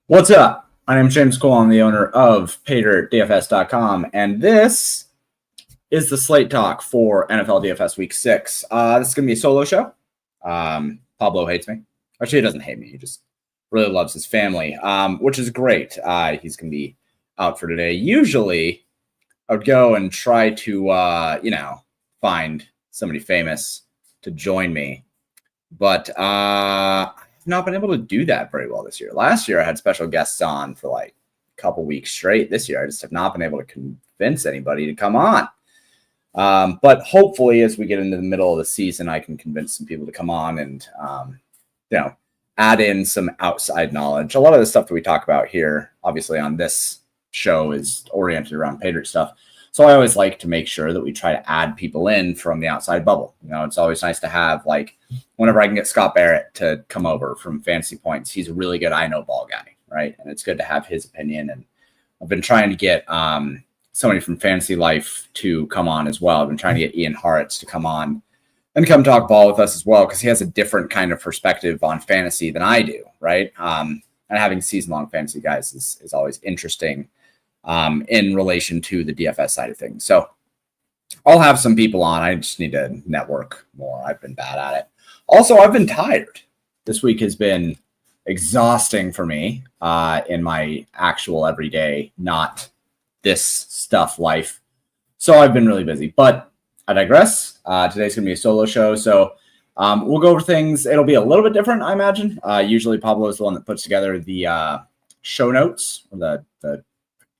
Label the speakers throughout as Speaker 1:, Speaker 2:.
Speaker 1: What's up? My name is James Cole. I'm the owner of Paydirt, DFS.com, and this is the Slate Talk for NFL DFS Week 6. This is going to be a solo show. Pablo hates me. Actually, he doesn't hate me. He just really loves his family, which is great. He's going to be out for today. Usually, I would go and try to, find somebody famous to join me, but not been able to do that very well this year. Last year, I had special guests on for like a couple weeks straight. This year, I just have not been able to convince anybody to come on. But hopefully, as we get into the middle of the season, I can convince some people to come on and, add in some outside knowledge. A lot of the stuff that we talk about here, obviously on this show, is oriented around Paydirt stuff. So I always like to make sure that we try to add people in from the outside bubble. It's always nice to have, like, whenever I can get Scott Barrett to come over from Fantasy Points, he's a really good I know ball guy, right? And it's good to have his opinion. And I've been trying to get somebody from Fantasy Life to come on as well. I've been trying to get Ian Hartz to come on and come talk ball with us as well, because he has a different kind of perspective on fantasy than I do, right? And having season-long fantasy guys is always interesting in relation to the DFS side of things. So I'll have some people on. I just need to network more. I've been bad at it. Also, I've been tired. This week has been exhausting for me in my actual everyday, not this stuff life. So I've been really busy, but I digress. Today's going to be a solo show. So we'll go over things. It'll be a little bit different, I imagine. Usually Pablo is the one that puts together the show notes, or the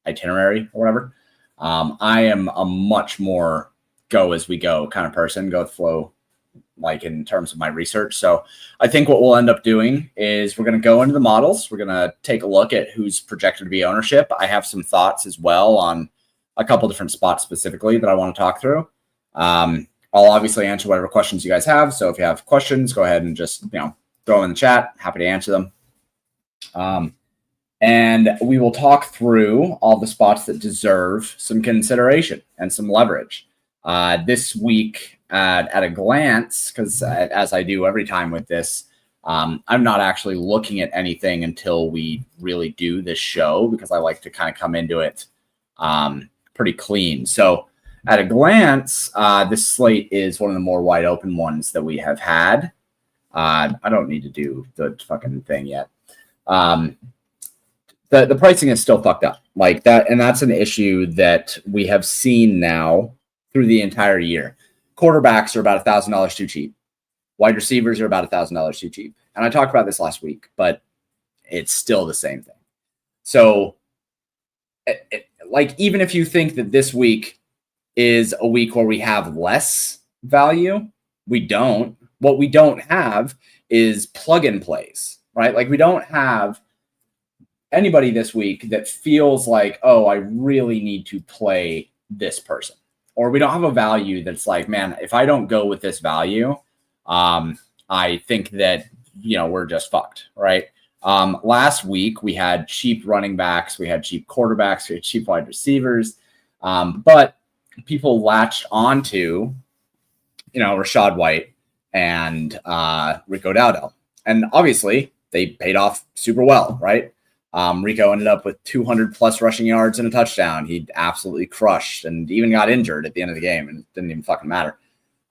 Speaker 1: itinerary or whatever. I am a much more go as we go kind of person, go with flow, like in terms of my research. So I think what we'll end up doing is we're going to go into the models. We're going to take a look at who's projected to be ownership. I have some thoughts as well on a couple different spots specifically that I want to talk through. I'll obviously answer whatever questions you guys have. So if you have questions, go ahead and just, throw them in the chat. Happy to answer them. And we will talk through all the spots that deserve some consideration and some leverage. This week, at a glance, because as I do every time with this, I'm not actually looking at anything until we really do this show, because I like to kind of come into it pretty clean. So at a glance, this slate is one of the more wide open ones that we have had. I don't need to do the fucking thing yet. The pricing is still fucked up like that. And that's an issue that we have seen now through the entire year. Quarterbacks are about $1,000 too cheap. Wide receivers are about $1,000 too cheap. And I talked about this last week, but it's still the same thing. So even if you think that this week is a week where we have less value, we don't. What we don't have is plug and plays, right? Like, we don't have anybody this week that feels like, oh, I really need to play this person. Or we don't have a value that's like, man, if I don't go with this value, I think that, we're just fucked, right? Last week, we had cheap running backs, we had cheap quarterbacks, we had cheap wide receivers, but people latched onto, Rashad White and Rico Dowdell. And obviously, they paid off super well, right? Rico ended up with 200 plus rushing yards and a touchdown. He absolutely crushed and even got injured at the end of the game, and it didn't even fucking matter.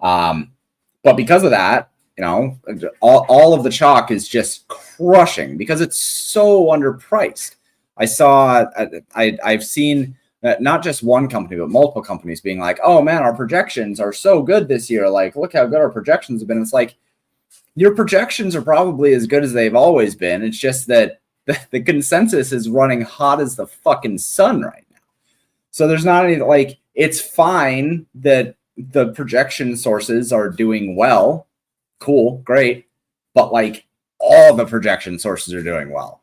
Speaker 1: But because of that, all of the chalk is just crushing because it's so underpriced. I've seen not just one company, but multiple companies being like, oh man, our projections are so good this year. Like, look how good our projections have been. It's like, your projections are probably as good as they've always been. It's just that the consensus is running hot as the fucking sun right now. So there's not any, it's fine that the projection sources are doing well. Cool, great. But all the projection sources are doing well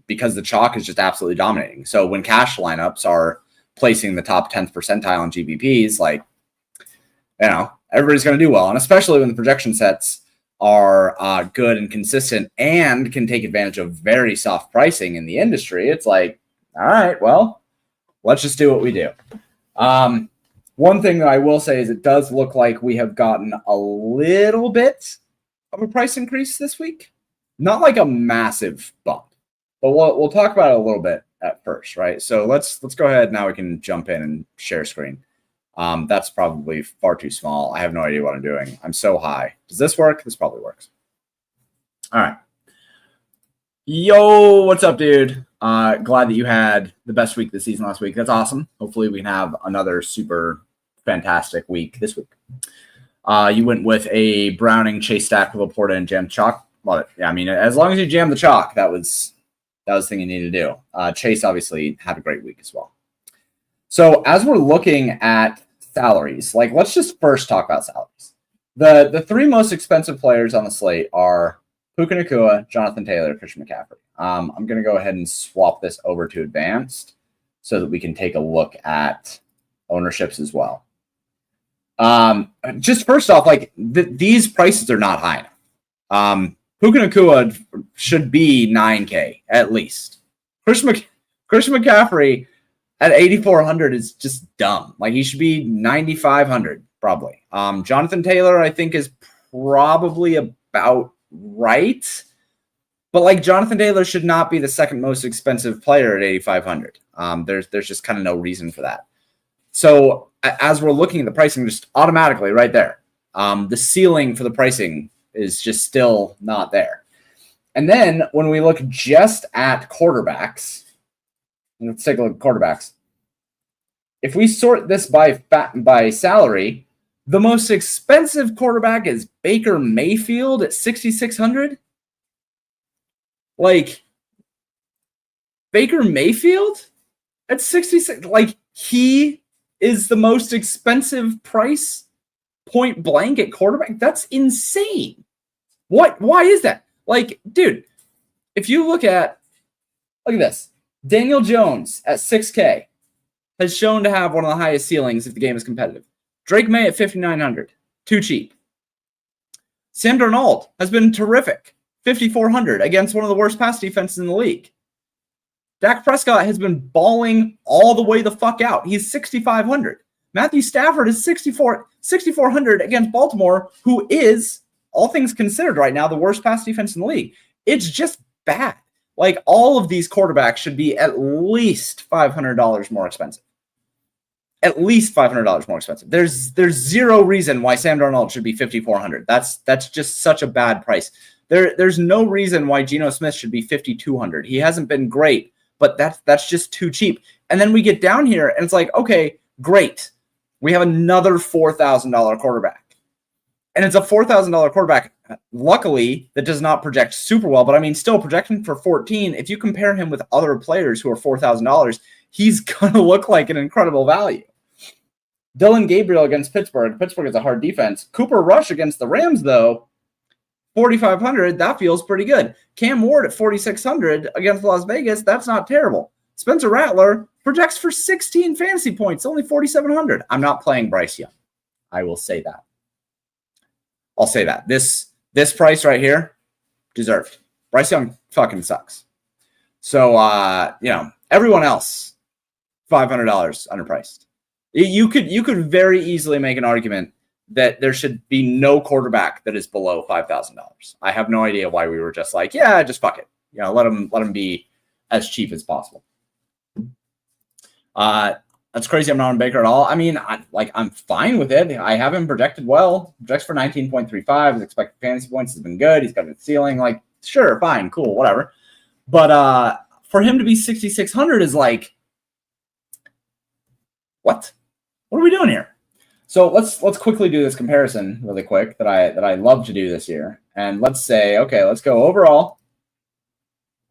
Speaker 1: because the chalk is just absolutely dominating. So when cash lineups are placing the top 10th percentile on GPPs, everybody's going to do well. And especially when the projection sets are good and consistent and can take advantage of very soft pricing in the industry, it's like, all right, well, let's just do what we do. One thing that I will say is it does look like we have gotten a little bit of a price increase this week. Not like a massive bump, but we'll talk about it a little bit at first, right? So let's go ahead. Now we can jump in and share screen. That's probably far too small. I have no idea what I'm doing. I'm so high. Does this work? This probably works. All right. Yo, what's up, dude? Glad that you had the best week this season last week. That's awesome. Hopefully we can have another super fantastic week this week. You went with a Browning, Chase Stack, Laporta, and Jam Chalk. Love it. Yeah, I mean, as long as you jam the chalk, that was the thing you needed to do. Chase obviously had a great week as well. So as we're looking at salaries, like let's just first talk about salaries. The three most expensive players on the slate are Puka Nacua, Jonathan Taylor, Christian McCaffrey. I'm going to go ahead and swap this over to advanced so that we can take a look at ownerships as well. Just first off, like these prices are not high enough. Puka Nacua should be $9K at least. Christian McCaffrey at 8,400 is just dumb. Like he should be 9,500 probably. Jonathan Taylor, I think, is probably about right, but like Jonathan Taylor should not be the second most expensive player at 8,500. There's just kind of no reason for that. So as we're looking at the pricing, just automatically right there, the ceiling for the pricing is just still not there. And then when we look just at quarterbacks, let's take a look at quarterbacks. If we sort this by salary, the most expensive quarterback is Baker Mayfield at 6,600. Like Baker Mayfield at 66, like he is the most expensive price point blank at quarterback. That's insane. Why is that? Like, dude, if you look at this, Daniel Jones at 6K has shown to have one of the highest ceilings if the game is competitive. Drake May at 5,900, too cheap. Sam Darnold has been terrific, 5,400 against one of the worst pass defenses in the league. Dak Prescott has been balling all the way the fuck out. He's 6,500. Matthew Stafford is 6,400 against Baltimore, who is, all things considered right now, the worst pass defense in the league. It's just bad. Like all of these quarterbacks should be at least $500 more expensive. At least $500 more expensive. There's zero reason why Sam Darnold should be 5,400. That's just such a bad price. There's no reason why Geno Smith should be 5,200. He hasn't been great, but that's just too cheap. And then we get down here and it's like, okay, great. We have another $4,000 quarterback. And it's a $4,000 quarterback, luckily, that does not project super well. But I mean, still projecting for 14, if you compare him with other players who are $4,000, he's going to look like an incredible value. Dylan Gabriel against Pittsburgh. Pittsburgh is a hard defense. Cooper Rush against the Rams, though, 4,500. That feels pretty good. Cam Ward at 4,600 against Las Vegas. That's not terrible. Spencer Rattler projects for 16 fantasy points, only 4,700. I'm not playing Bryce Young. I will say that. I'll say that. This price right here, deserved. Bryce Young fucking sucks. So, everyone else, $500 underpriced. You could very easily make an argument that there should be no quarterback that is below $5,000. I have no idea why we were just like, yeah, just fuck it. Let them be as cheap as possible. That's crazy. I'm not on Baker at all. I mean, I'm fine with it. I have him projected well. Projects for 19.35. His expected fantasy points has been good. He's got a good ceiling. Like, sure, fine, cool, whatever. But for him to be 6,600 is like, what? What are we doing here? So let's quickly do this comparison really quick that I love to do this year. And let's say, okay, let's go overall.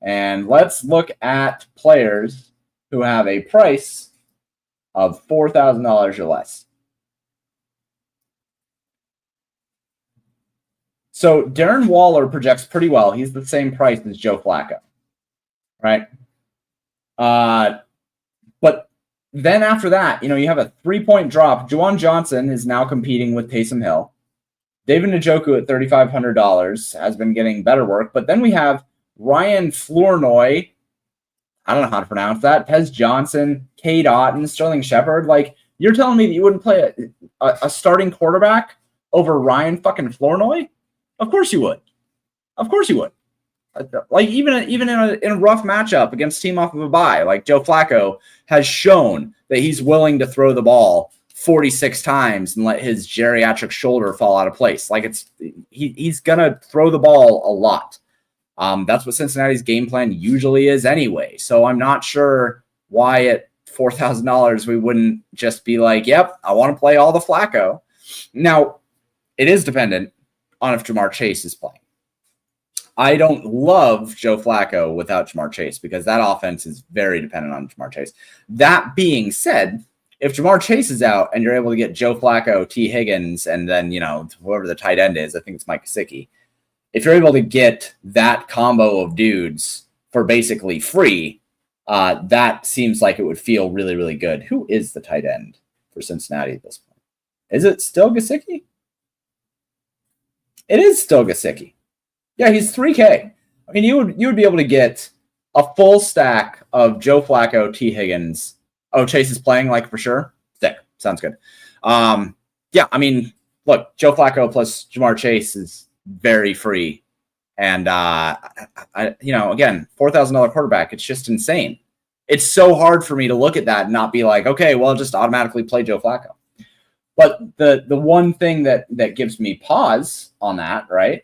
Speaker 1: And let's look at players who have a price of $4,000 or less. So Darren Waller projects pretty well. He's the same price as Joe Flacco, right? But then after that, you have a 3-point drop. Juwan Johnson is now competing with Taysom Hill. David Njoku at $3,500 has been getting better work. But then we have Ryan Flournoy. I don't know how to pronounce that. Pez Johnson, Cade Otton, Sterling Shepard. Like, you're telling me that you wouldn't play a starting quarterback over Ryan fucking Flournoy? Of course you would. Of course you would. Like even in a rough matchup against a team off of a bye, like Joe Flacco has shown that he's willing to throw the ball 46 times and let his geriatric shoulder fall out of place. Like he's gonna throw the ball a lot. That's what Cincinnati's game plan usually is anyway. So I'm not sure why at $4,000 we wouldn't just be like, yep, I want to play all the Flacco. Now, it is dependent on if Jamar Chase is playing. I don't love Joe Flacco without Jamar Chase because that offense is very dependent on Jamar Chase. That being said, if Jamar Chase is out and you're able to get Joe Flacco, T. Higgins, and then, whoever the tight end is, I think it's Mike Gesicki. If you're able to get that combo of dudes for basically free, that seems like it would feel really, really good. Who is the tight end for Cincinnati at this point? Is it still Gesicki? It is still Gesicki. Yeah, he's $3K. I mean, you would be able to get a full stack of Joe Flacco, T. Higgins. Oh, Chase is playing, like, for sure? Sick. Sounds good. Yeah, I mean, look, Joe Flacco plus Jamar Chase is very free. And, again, $4,000 quarterback, it's just insane. It's so hard for me to look at that and not be like, okay, well, just automatically play Joe Flacco. But the one thing that gives me pause on that, right,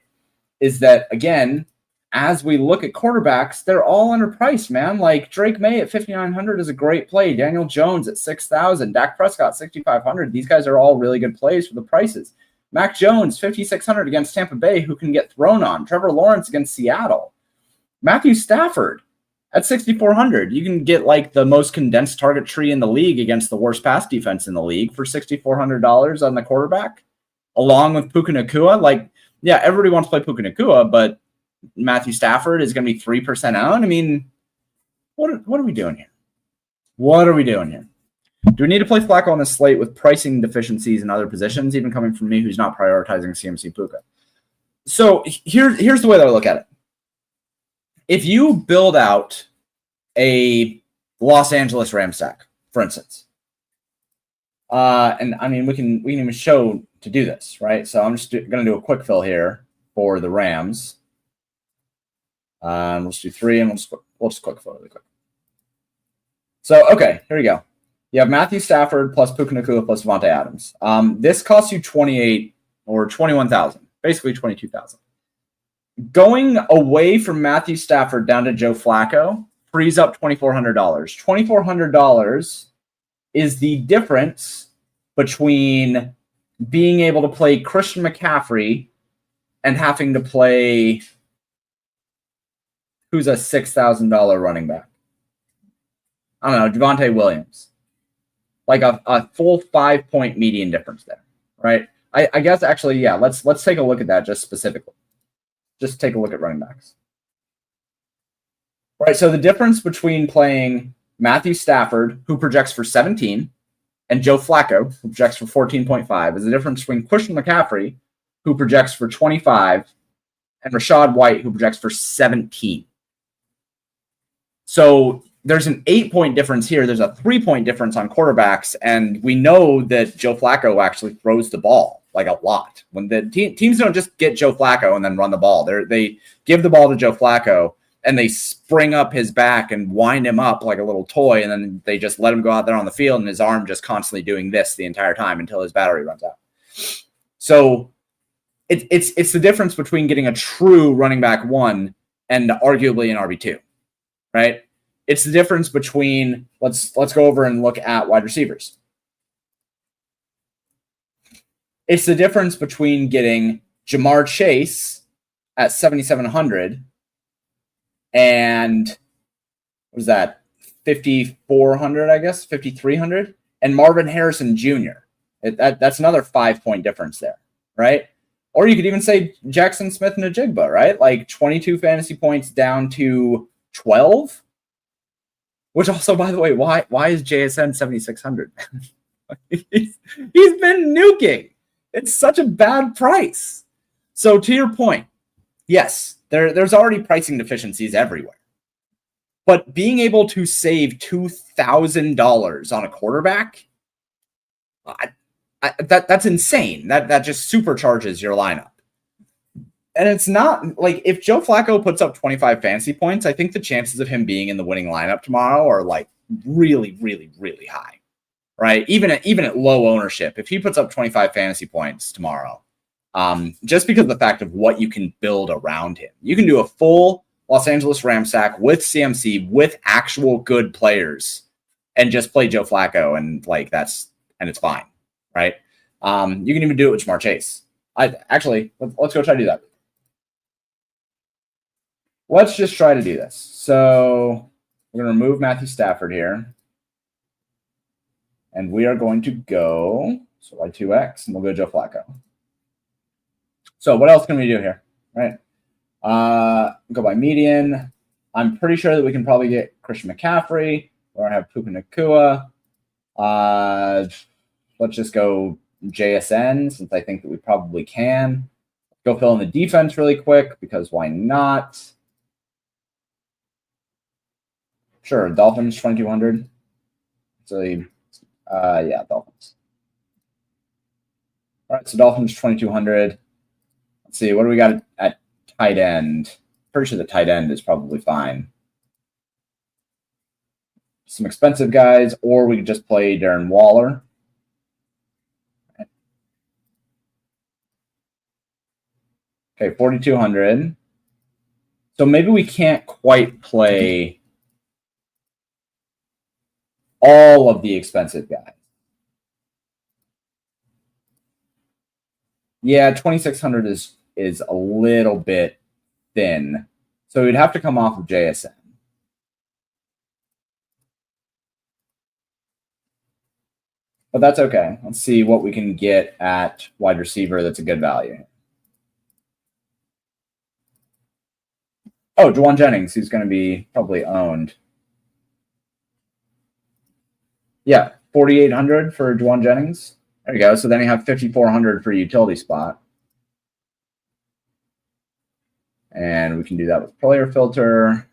Speaker 1: is that, again, as we look at quarterbacks, they're all underpriced, man. Like Drake May at 5,900 is a great play. Daniel Jones at 6,000. Dak Prescott, 6,500. These guys are all really good plays for the prices. Mac Jones, 5,600 against Tampa Bay, who can get thrown on. Trevor Lawrence against Seattle. Matthew Stafford at 6,400. You can get like the most condensed target tree in the league against the worst pass defense in the league for $6,400 on the quarterback, along with Puka Nacua. Like, yeah, everybody wants to play Puka Nacua, but Matthew Stafford is going to be 3% owned. I mean, what are we doing here? What are we doing here? Do we need to play Flacco on the slate with pricing deficiencies in other positions, even coming from me who's not prioritizing CMC Puka? So here's the way that I look at it. If you build out a Los Angeles Rams stack, for instance, and I mean, we can even show to do this, right? So I'm just going to do a quick fill here for the Rams. Let's do 3, and we'll just quick fill really quick. So, okay, here we go. You have Matthew Stafford plus Puka Nacua plus Devontae Adams. This costs you 28 or 21,000, basically 22,000. Going away from Matthew Stafford down to Joe Flacco frees up $2,400. $2,400 is the difference between being able to play Christian McCaffrey and having to play who's a $6,000 running back. I don't know, Javonte Williams. Like a full 5-point median difference there, right? I guess actually, yeah, let's take a look at that just specifically. Just take a look at running backs. Right, so the difference between playing Matthew Stafford, who projects for 17, and Joe Flacco, who projects for 14.5, is the difference between Christian McCaffrey, who projects for 25, and Rachaad White, who projects for 17. So there's an 8-point difference here. There's a 3-point difference on quarterbacks, and we know that Joe Flacco actually throws the ball like a lot. When the teams don't just get Joe Flacco and then run the ball, they give the ball to Joe Flacco and they spring up his back and wind him up like a little toy, and then they just let him go out there on the field, and his arm just constantly doing this the entire time until his battery runs out. So it's the difference between getting a true running back 1 and arguably an RB2, right? It's the difference between, let's go over and look at wide receivers. It's the difference between getting Jamar Chase at 7,700 and what was that, 5,400, I guess, 5,300, and Marvin Harrison Jr. That's another 5-point difference there, right? Or you could even say Jackson Smith-Njigba, right? Like 22 fantasy points down to 12. Which also, by the way, why is JSN 7,600? He's been nuking. It's such a bad price. So to your point, yes, there's already pricing deficiencies everywhere. But being able to save $2,000 on a quarterback, that's insane. That just supercharges your lineup. And it's not like if Joe Flacco puts up 25 fantasy points, I think the chances of him being in the winning lineup tomorrow are like really, really, really high, right? Even at low ownership, if he puts up 25 fantasy points tomorrow, just because of the fact of what you can build around him, you can do a full Los Angeles Rams stack with CMC with actual good players, and just play Joe Flacco, and it's fine, right? You can even do it with Jamar Chase. Let's go try to do that. Let's just try to do this. So we're going to remove Matthew Stafford here. And we are going to go, so by 2x, and we'll go Joe Flacco. So what else can we do here, right? Go by median. I'm pretty sure that we can probably get Christian McCaffrey. We're going to have Puka Nacua. Let's just go JSN, since I think that we probably can. Go fill in the defense really quick, because why not? Sure, Dolphins 2,200. So, yeah, Dolphins. All right, so Dolphins 2,200. Let's see, what do we got at tight end? Pretty sure the tight end is probably fine. Some expensive guys, or we could just play Darren Waller. Okay, 4,200. So maybe we can't quite play all of the expensive guys. Yeah, 2,600 is a little bit thin. So we'd have to come off of JSN. But that's okay. Let's see what we can get at wide receiver that's a good value. Oh, Juwan Jennings, who's going to be probably owned. Yeah, 4,800 for Juwan Jennings. There you go. So then you have 5,400 for utility spot. And we can do that with player filter.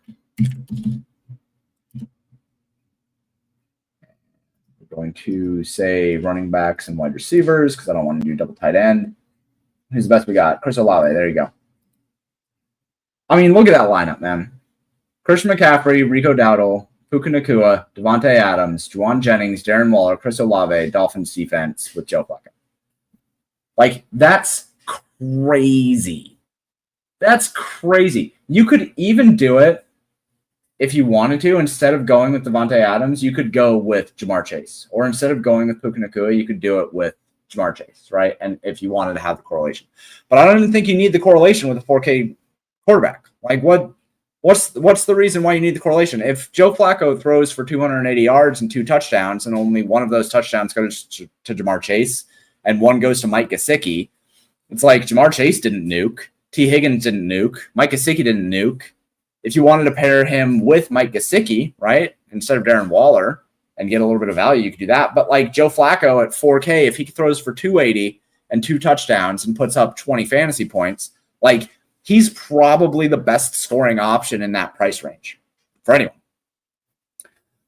Speaker 1: We're going to say running backs and wide receivers, because I don't want to do double tight end. Who's the best we got? Chris Olave. There you go. I mean, look at that lineup, man. Christian McCaffrey, Rico Dowdle, Puka Nacua, Devontae Adams, Juwan Jennings, Darren Waller, Chris Olave, Dolphins defense with Joe Flacco. Like, that's crazy. That's crazy. You could even do it if you wanted to. Instead of going with Devontae Adams, you could go with Jamar Chase. Or instead of going with Puka Nacua, you could do it with Jamar Chase, right? And if you wanted to have the correlation. But I don't even think you need the correlation with a 4K quarterback. Like, what's the reason why you need the correlation? If Joe Flacco throws for 280 yards and 2 touchdowns, and only one of those touchdowns goes to Jamar Chase and one goes to Mike Gesicki, it's like Jamar Chase didn't nuke, T. Higgins didn't nuke, Mike Gesicki didn't nuke. If you wanted to pair him with Mike Gesicki, right, instead of Darren Waller and get a little bit of value, you could do that. But like Joe Flacco at 4K, if he throws for 280 and 2 touchdowns and puts up 20 fantasy points, like, he's probably the best scoring option in that price range for anyone.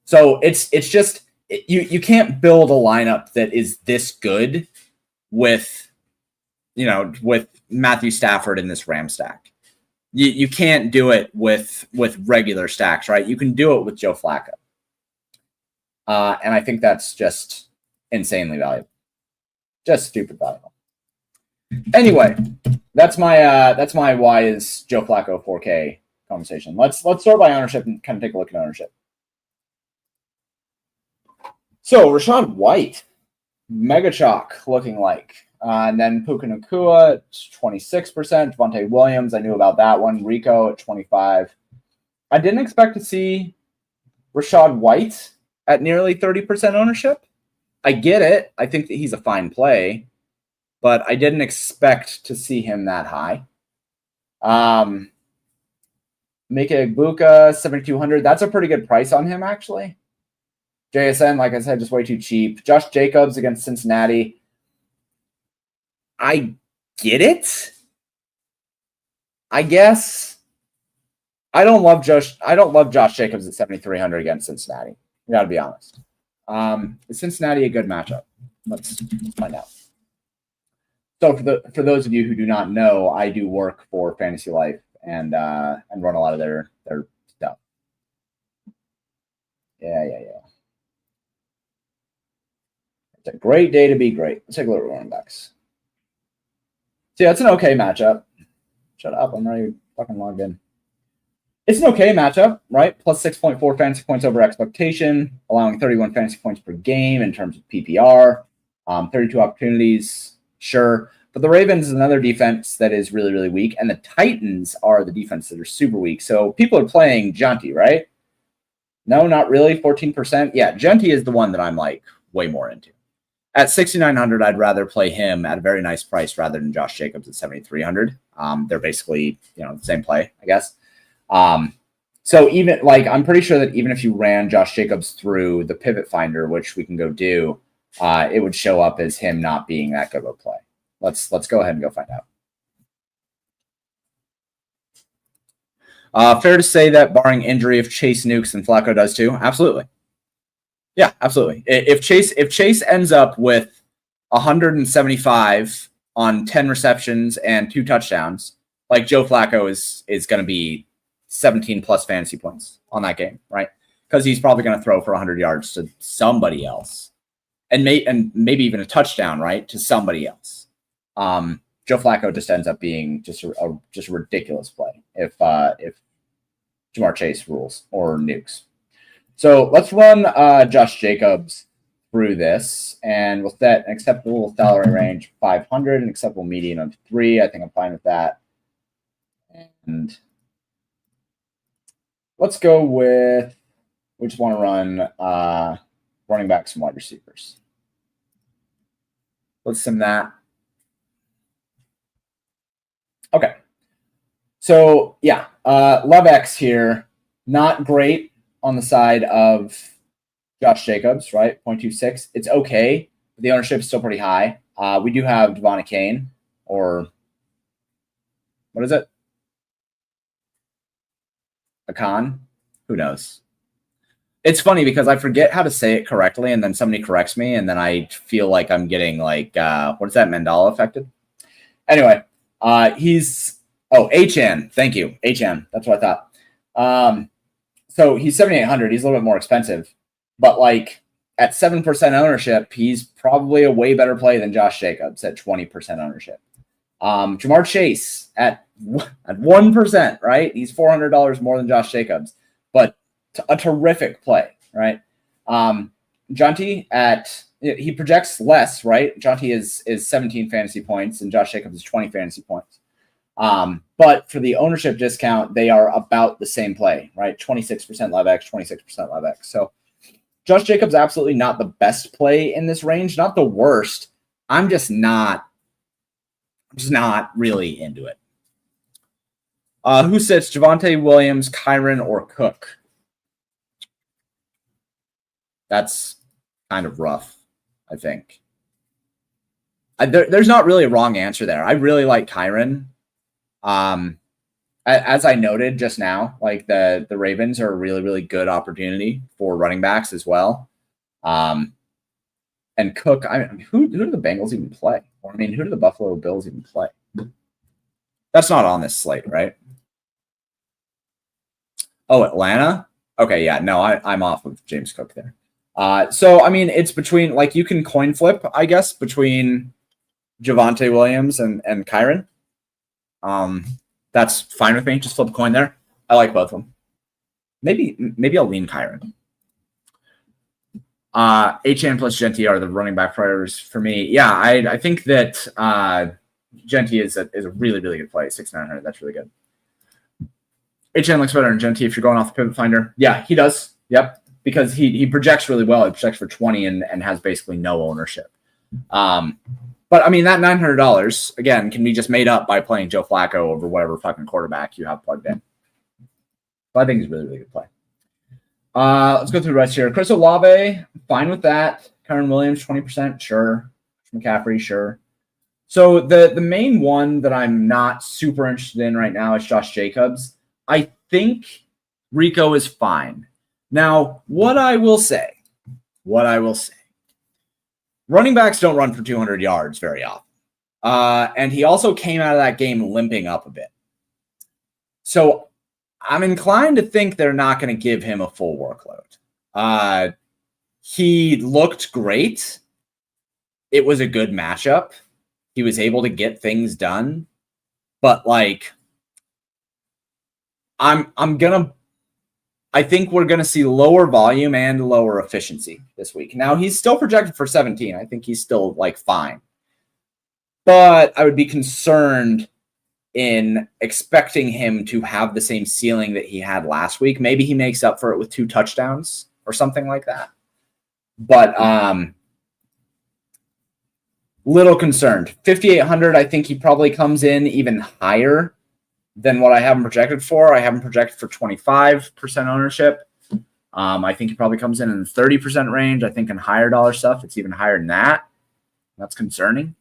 Speaker 1: So it's just you can't build a lineup that is this good with Matthew Stafford in this Ram stack. You can't do it with regular stacks, right? You can do it with Joe Flacco. And I think that's just insanely valuable. Just stupid valuable. Anyway, that's my why is Joe Flacco 4K conversation. Let's start by ownership and kind of take a look at ownership. So Rachaad White, mega chalk looking like. And then Puka Nacua at 26%. Devontae Williams, I knew about that one. Rico at 25%. I didn't expect to see Rachaad White at nearly 30% ownership. I get it. I think that he's a fine play, but I didn't expect to see him that high. Mika Egbuka, 7,200. That's a pretty good price on him, actually. JSN, like I said, just way too cheap. Josh Jacobs against Cincinnati. I get it, I guess. I don't love Josh Jacobs at 7,300 against Cincinnati. We got to be honest. Is Cincinnati a good matchup? Let's find out. So for those of you who do not know, I do work for Fantasy Life and run a lot of their stuff. Yeah. It's a great day to be great. Let's take a look at running backs. See, that's an okay matchup. Shut up, I'm already fucking logged in. It's an okay matchup, right? Plus 6.4 fantasy points over expectation, allowing 31 fantasy points per game in terms of PPR, 32 opportunities, sure. But the Ravens is another defense that is really, really weak, and the Titans are the defense that are super weak. So people are playing Junty, right? No, not really. 14%. Yeah, Junty is the one that I'm like way more into. At 6,900, I'd rather play him at a very nice price rather than Josh Jacobs at 7,300. They're basically, the same play, I guess. So even like, I'm pretty sure that even if you ran Josh Jacobs through the pivot finder, which we can go do, it would show up as him not being that good of a play. Let's go ahead and go find out. Fair to say that barring injury, if Chase nukes, then Flacco does too. Absolutely. Yeah, absolutely. If Chase ends up with 175 on 10 receptions and 2 touchdowns, like Joe Flacco is going to be 17 plus fantasy points on that game, right? Because he's probably going to throw for 100 yards to somebody else, and maybe even a touchdown, right, to somebody else. Joe Flacco just ends up being just a ridiculous play if Jamar Chase rules or nukes. So let's run Josh Jacobs through this, and we'll set an acceptable salary range 500, an acceptable median of 3. I think I'm fine with that. And let's go with, we just want to run running backs and wide receivers. Let's sim that. Okay. So yeah, Love X here, not great on the side of Josh Jacobs, right? 0.26. It's okay, but the ownership is still pretty high. We do have Devon Kane, or what is it? Akan? Who knows? It's funny because I forget how to say it correctly, and then somebody corrects me, and then I feel like I'm getting like, what is that, Mandela affected? Anyway, he's, HN. Thank you, HN. That's what I thought. So he's 7,800. He's a little bit more expensive, but like at 7% ownership, he's probably a way better play than Josh Jacobs at 20% ownership. Jamar Chase at 1%, right? He's $400 more than Josh Jacobs, but a terrific play, right? Jonty he projects less, right? Jonty is 17 fantasy points and Josh Jacobs is 20 fantasy points. But for the ownership discount, they are about the same play, right? 26% Love X, 26% Love X. So Josh Jacobs absolutely not the best play in this range, not the worst. I'm just not really into it. Who sits Javonte Williams, Kyron, or Cook? That's kind of rough, I think. There's not really a wrong answer there. I really like Kyron. As I noted just now, like the Ravens are a really, really good opportunity for running backs as well. And Cook, who do the Bengals even play? Or who do the Buffalo Bills even play? That's not on this slate, right? Oh, Atlanta? Okay, yeah, no, I'm off of James Cook there. So it's between, like, you can coin flip, I guess, between Javonte Williams and Kyron. That's fine with me. Just flip a coin there. I like both of them. Maybe I'll lean Kyron. HN plus Genty are the running back priors for me. Yeah, I think that Genty is a really, really good play. 6,900. That's really good. HN looks better than Genty if you're going off the pivot finder. Yeah, he does. Yep, because he projects really well. He projects for 20 and has basically no ownership. But that $900 again can be just made up by playing Joe Flacco over whatever fucking quarterback you have plugged in. But I think he's a really, really good play. Let's go through the rest here. Chris Olave, fine with that. Kyron Williams, 20%, sure. McCaffrey, sure. So the main one that I'm not super interested in right now is Josh Jacobs. I think Rico is fine. Now, what I will say, running backs don't run for 200 yards very often. And he also came out of that game limping up a bit. So I'm inclined to think they're not going to give him a full workload. He looked great. It was a good matchup. He was able to get things done. But like, I think we're going to see lower volume and lower efficiency this week. Now, he's still projected for 17. I think he's still like fine. But I would be concerned in expecting him to have the same ceiling that he had last week. Maybe he makes up for it with 2 touchdowns or something like that. But little concerned. 5,800, I think he probably comes in even higher than what I have him projected for. I have him projected for 25% ownership. I think he probably comes in the 30% range. I think in higher dollar stuff, it's even higher than that. That's concerning.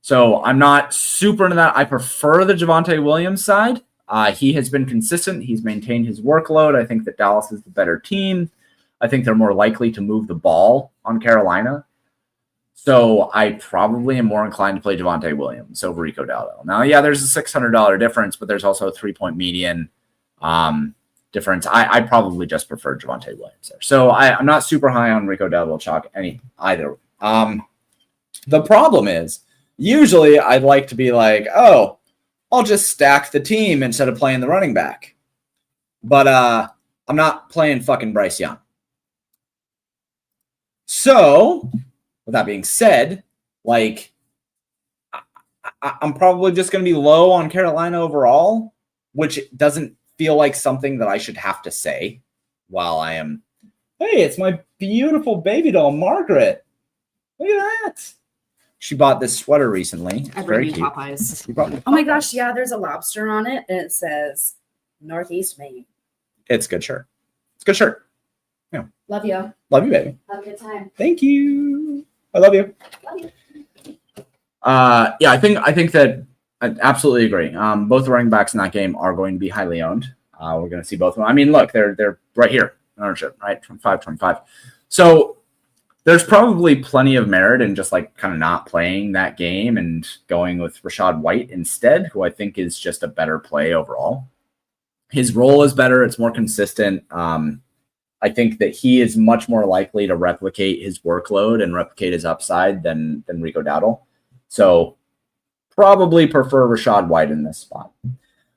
Speaker 1: So I'm not super into that. I prefer the Javonte Williams side. He has been consistent. He's maintained his workload. I think that Dallas is the better team. I think they're more likely to move the ball on Carolina. So I probably am more inclined to play Javonte Williams over Rico Dowdle. Now, yeah, there's a $600 difference, but there's also a 3-point median difference. I probably just prefer Javonte Williams there. So I'm not super high on Rico Dowdle chalk either. The problem is, usually I'd like to be like, oh, I'll just stack the team instead of playing the running back. But I'm not playing fucking Bryce Young. So, with that being said, like, I'm probably just going to be low on Carolina overall, which doesn't feel like something that I should have to say while I am, hey, it's my beautiful baby doll, Margaret. Look at that. She bought this sweater recently.
Speaker 2: I bring you Popeyes. Oh my gosh, yeah, there's a lobster on it, and it says Northeast Maine.
Speaker 1: It's a good shirt. It's a good shirt. Yeah.
Speaker 2: Love you.
Speaker 1: Love you, baby.
Speaker 2: Have a good time.
Speaker 1: Thank you. I love you.
Speaker 2: Love you.
Speaker 1: Yeah, I think that I absolutely agree. Both the running backs in that game are going to be highly owned. We're going to see both of them. I mean, look, they're right here in ownership, right? 25. So there's probably plenty of merit in just like kind of not playing that game and going with Rachaad White instead, who I think is just a better play overall. His role is better. It's more consistent. I think that he is much more likely to replicate his workload and replicate his upside than Rico Dowdle. So probably prefer Rachaad White in this spot.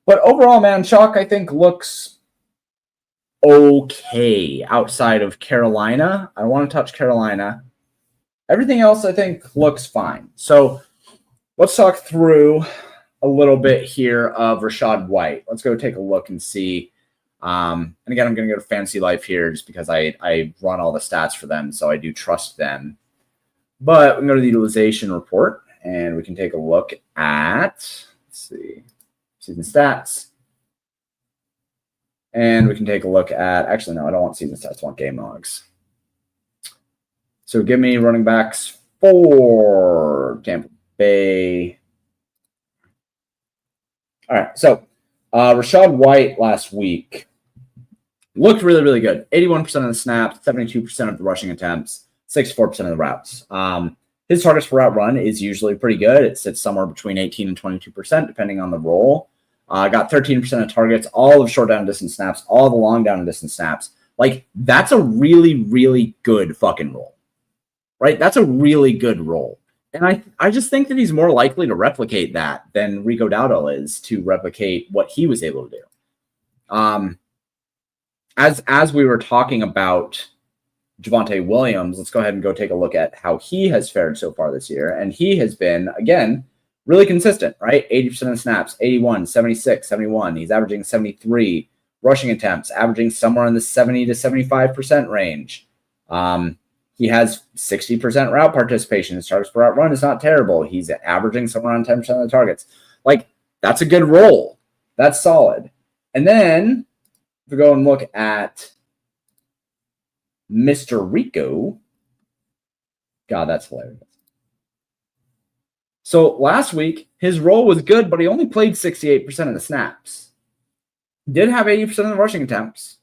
Speaker 1: But overall, man, chalk I think looks okay outside of Carolina. I don't want to touch Carolina. Everything else I think looks fine. So let's talk through a little bit here of Rachaad White. Let's go take a look and see. And again, I'm going to go to Fantasy Life here just because I run all the stats for them, so I do trust them. But we can go to the utilization report, and we can take a look at, let's see, season stats. And we can take a look at, actually, no, I don't want season stats. I want game logs. So give me running backs for Tampa Bay. All right, so Rachaad White last week looked really, really good. 81% of the snaps, 72% of the rushing attempts, 64% of the routes. His targets per route run is usually pretty good. It sits somewhere between 18 and 22%, depending on the role. Got 13% of targets, all of short down distance snaps, all the long down and distance snaps. Like, that's a really, really good fucking role, right? That's a really good role. And I just think that he's more likely to replicate that than Rico Dowdle is to replicate what he was able to do. As we were talking about Javonte Williams, let's go ahead and go take a look at how he has fared so far this year. And he has been, again, really consistent, right? 80% of snaps, 81, 76, 71. He's averaging 73 rushing attempts, averaging somewhere in the 70 to 75% range. He has 60% route participation. His targets per route run is not terrible. He's averaging somewhere around 10% of the targets. Like, that's a good role. That's solid. And then if we go and look at Mr. Rico, God, that's hilarious. So last week, his role was good, but he only played 68% of the snaps. Did have 80% of the rushing attempts.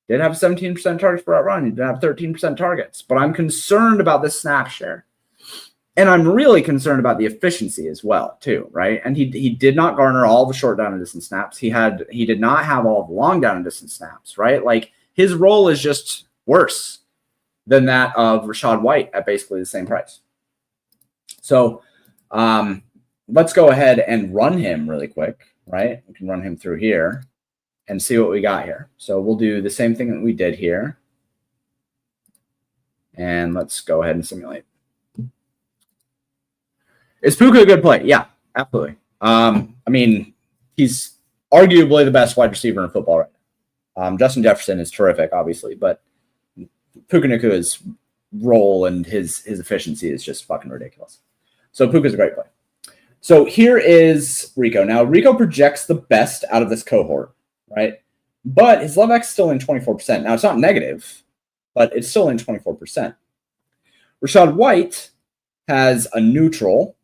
Speaker 1: Did have 17% targets per route run. He did have 13% targets. But I'm concerned about this snap share. And I'm really concerned about the efficiency as well, too, right? And he did not garner all the short down and distance snaps. He did not have all the long down and distance snaps, right? Like his role is just worse than that of Rachaad White at basically the same price. So let's go ahead and run him really quick, right? We can run him through here and see what we got here. So we'll do the same thing that we did here. And let's go ahead and simulate. Is Puka a good play? Yeah, absolutely. I mean, he's arguably the best wide receiver in football right now. Justin Jefferson is terrific, obviously, but Puka Nakua's role and his efficiency is just fucking ridiculous. So Puka's a great play. So here is Rico. Now, Rico projects the best out of this cohort, right? But his LevX is still in 24%. Now, it's not negative, but it's still in 24%. Rachaad White has a neutral.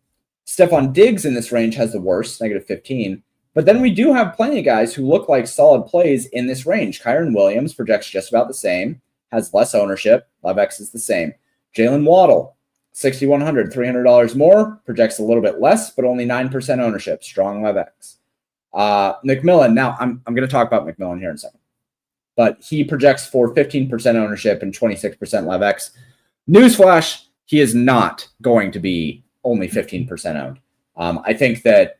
Speaker 1: Stephon Diggs in this range has the worst, -15. But then we do have plenty of guys who look like solid plays in this range. Kyron Williams projects just about the same, has less ownership. LevX is the same. Jalen Waddle, $6,100, $300 more, projects a little bit less, but only 9% ownership. Strong LevX. McMillan, now I'm going to talk about McMillan here in a second. But he projects for 15% ownership and 26% LevX. Newsflash, he is not going to be only 15% owned. I think that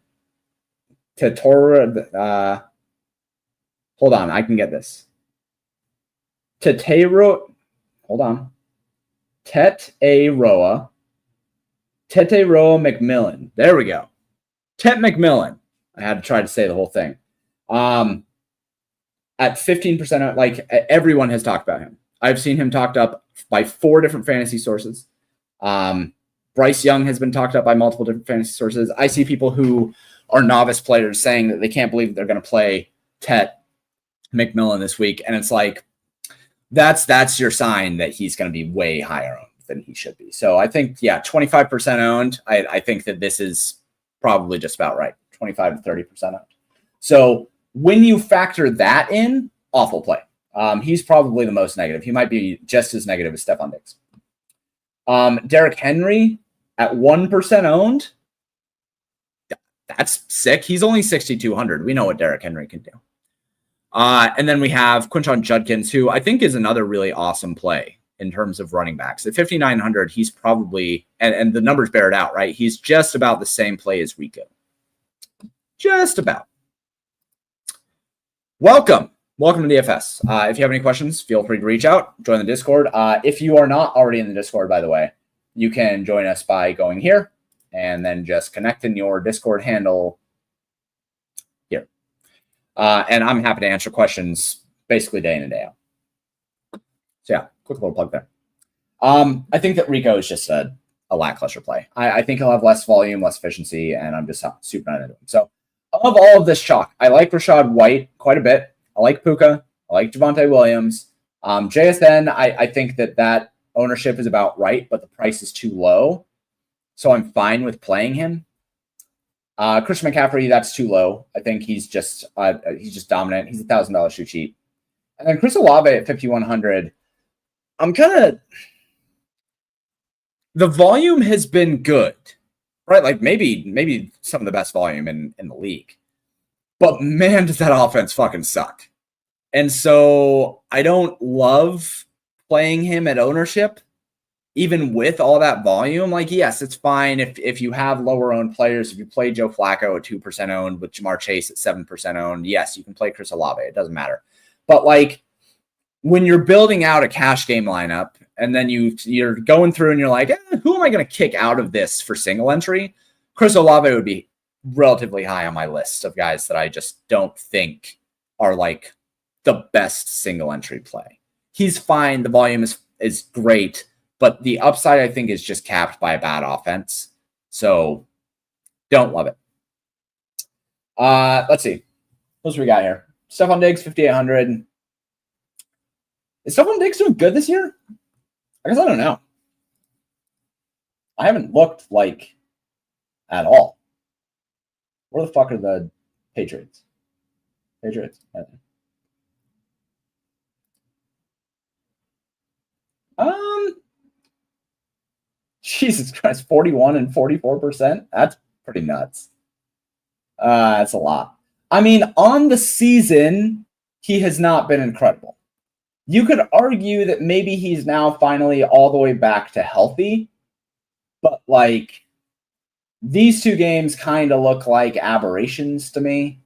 Speaker 1: Tatora, hold on, I can get this. Teteroa McMillan. There we go. Tet McMillan. I had to try to say the whole thing. At 15%, like everyone has talked about him. I've seen him talked up by 4 different fantasy sources. Bryce Young has been talked up by multiple different fantasy sources. I see people who are novice players saying that they can't believe they're going to play Tet McMillan this week. And it's like, that's your sign that he's going to be way higher owned than he should be. So I think, 25% owned. I think that this is probably just about right. 25 to 30% owned. So when you factor that in, awful play. He's probably the most negative. He might be just as negative as Stephon Diggs. Derrick Henry at 1% owned. That's sick. He's only 6,200. We know what Derrick Henry can do. And then we have Quinton Judkins, who I think is another really awesome play in terms of running backs. At 5,900, he's probably, and the numbers bear it out, right? He's just about the same play as Rico. Just about. Welcome to DFS. If you have any questions, feel free to reach out, join the Discord. If you are not already in the Discord, by the way, you can join us by going here and then just connecting your Discord handle here. And I'm happy to answer questions basically day in and day out. So yeah, quick little plug there. I think that Rico is just a lackluster play. I think he'll have less volume, less efficiency, and I'm just super not into him. So of all of this chalk, I like Rachaad White quite a bit. I like Puka. I like Javonte Williams. JSN, I think that ownership is about right, but the price is too low. So I'm fine with playing him. Christian McCaffrey, that's too low. I think he's just dominant. He's $1,000 shoe cheap. And then Chris Olave at 5,100. The volume has been good, right? Like maybe some of the best volume in the league. But man, does that offense fucking suck. And so I don't love playing him at ownership, even with all that volume. Like, yes, it's fine if you have lower owned players. If you play Joe Flacco at 2% owned with Jamar Chase at 7% owned, yes, you can play Chris Olave. It doesn't matter. But like when you're building out a cash game lineup and then you're going through and you're like, who am I going to kick out of this for single entry? Chris Olave would be relatively high on my list of guys that I just don't think are like the best single entry play. He's fine. The volume is great, but the upside I think is just capped by a bad offense. So don't love it. Let's see. What we got here? Stephon Diggs, 5,800. Is Stephon Diggs doing good this year? I guess I don't know. I haven't looked like at all. Where the fuck are the Patriots? Jesus Christ, 41 and 44%. That's pretty nuts. That's a lot. I mean, on the season, he has not been incredible. You could argue that maybe he's now finally all the way back to healthy, but like these two games kind of look like aberrations to me.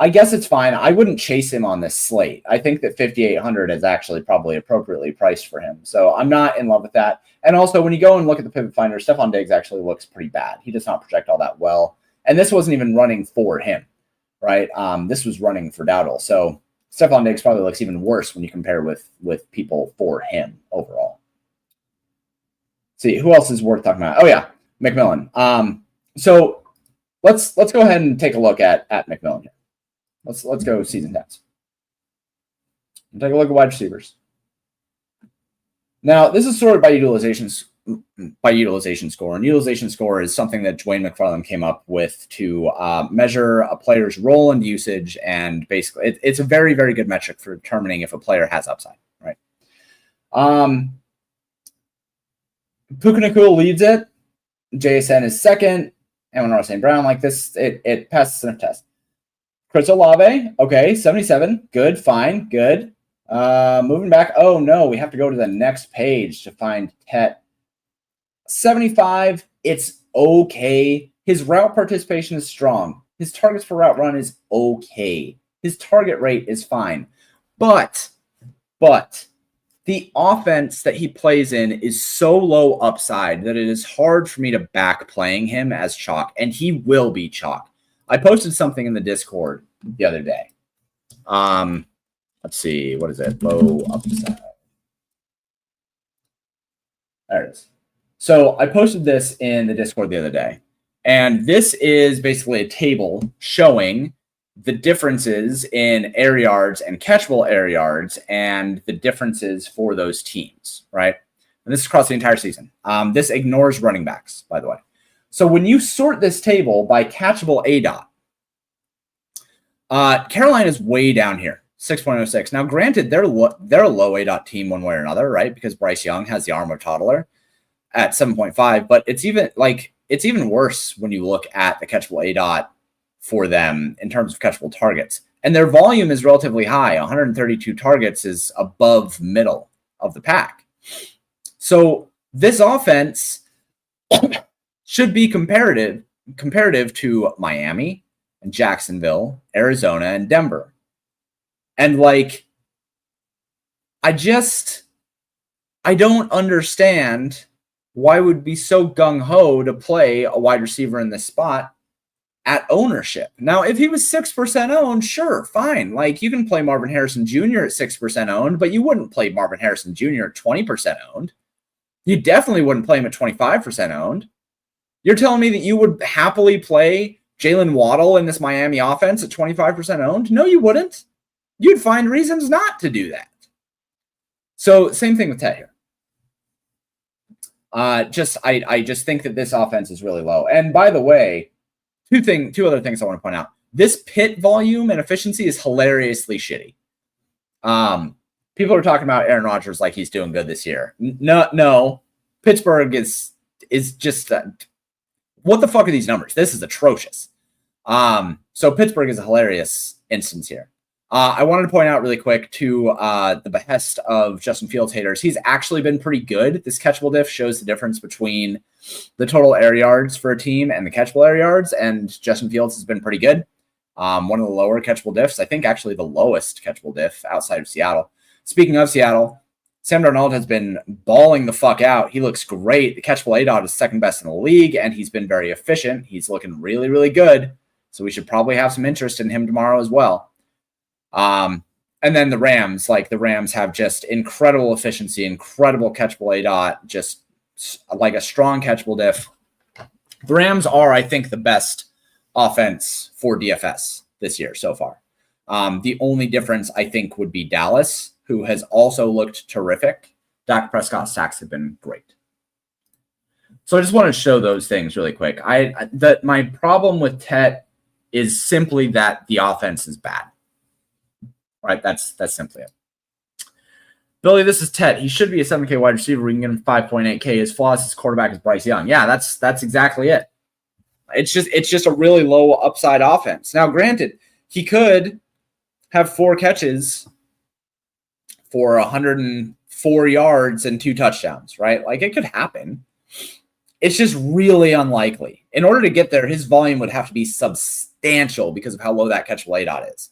Speaker 1: I guess it's fine. I wouldn't chase him on this slate. I think that 5,800 is actually probably appropriately priced for him. So I'm not in love with that. And also, when you go and look at the pivot finder, Stephon Diggs actually looks pretty bad. He does not project all that well. And this wasn't even running for him, right? This was running for Dowdle. So Stephon Diggs probably looks even worse when you compare with people for him overall. See, who else is worth talking about? Oh, yeah, McMillan. So let's go ahead and take a look at McMillan here. Let's go season stats. And take a look at wide receivers. Now, this is sorted by utilization score, and utilization score is something that Dwayne McFarland came up with to measure a player's role and usage, and basically, it's a very, very good metric for determining if a player has upside. Right? Puka Nacua leads it. JSN is second. Amon-Ra St. Brown, like this, it passes the sniff test. Chris Olave, okay, 77. Good, fine, good. Moving back. Oh, no, we have to go to the next page to find Tet. 75, it's okay. His route participation is strong. His targets per route run is okay. His target rate is fine. But the offense that he plays in is so low upside that it is hard for me to back playing him as chalk, and he will be chalk. I posted something in the Discord the other day. Let's see. What is it? Low upside. There it is. So I posted this in the Discord the other day. And this is basically a table showing the differences in air yards and catchable air yards and the differences for those teams, right? And this is across the entire season. This ignores running backs, by the way. So when you sort this table by catchable ADOT, Carolina is way down here, 6.06. Now, granted, they're a low ADOT team one way or another, right? Because Bryce Young has the arm of a toddler at 7.5, but it's even worse when you look at the catchable ADOT for them in terms of catchable targets. And their volume is relatively high. 132 targets is above middle of the pack. So this offense should be comparative to Miami and Jacksonville, Arizona, and Denver. And like, I don't understand why would be so gung-ho to play a wide receiver in this spot at ownership. Now, if he was 6% owned, sure, fine. Like, you can play Marvin Harrison Jr. at 6% owned, but you wouldn't play Marvin Harrison Jr. at 20% owned. You definitely wouldn't play him at 25% owned. You're telling me that you would happily play Jalen Waddle in this Miami offense at 25% owned? No, you wouldn't. You'd find reasons not to do that. So same thing with Ted here. I just think that this offense is really low. And by the way, two other things I want to point out. This pit volume and efficiency is hilariously shitty. People are talking about Aaron Rodgers like he's doing good this year. No. Pittsburgh is just what the fuck are these numbers? This is atrocious. So Pittsburgh is a hilarious instance here. I wanted to point out really quick to the behest of Justin Fields haters. He's actually been pretty good. This catchable diff shows the difference between the total air yards for a team and the catchable air yards, and Justin Fields has been pretty good. One of the lower catchable diffs, I think actually the lowest catchable diff outside of Seattle. Speaking of Seattle, Sam Darnold has been balling the fuck out. He looks great. The catchable ADOT is second best in the league, and he's been very efficient. He's looking really, really good. So we should probably have some interest in him tomorrow as well. And then the Rams have just incredible efficiency, incredible catchable ADOT, just like a strong catchable diff. The Rams are, I think, the best offense for DFS this year so far. The only difference, I think, would be Dallas, who has also looked terrific. Dak Prescott's sacks have been great. So I just want to show those things really quick. My problem with Tet is simply that the offense is bad. Right, that's simply it. Billy, this is Tet. He should be a 7K wide receiver. We can get him 5.8K. His flawless quarterback is Bryce Young. Yeah, that's exactly it. It's just a really low upside offense. Now, granted, he could have 4 catches for 104 yards and 2 touchdowns, right? Like, it could happen. It's just really unlikely. In order to get there, his volume would have to be substantial because of how low that catch ADOT is.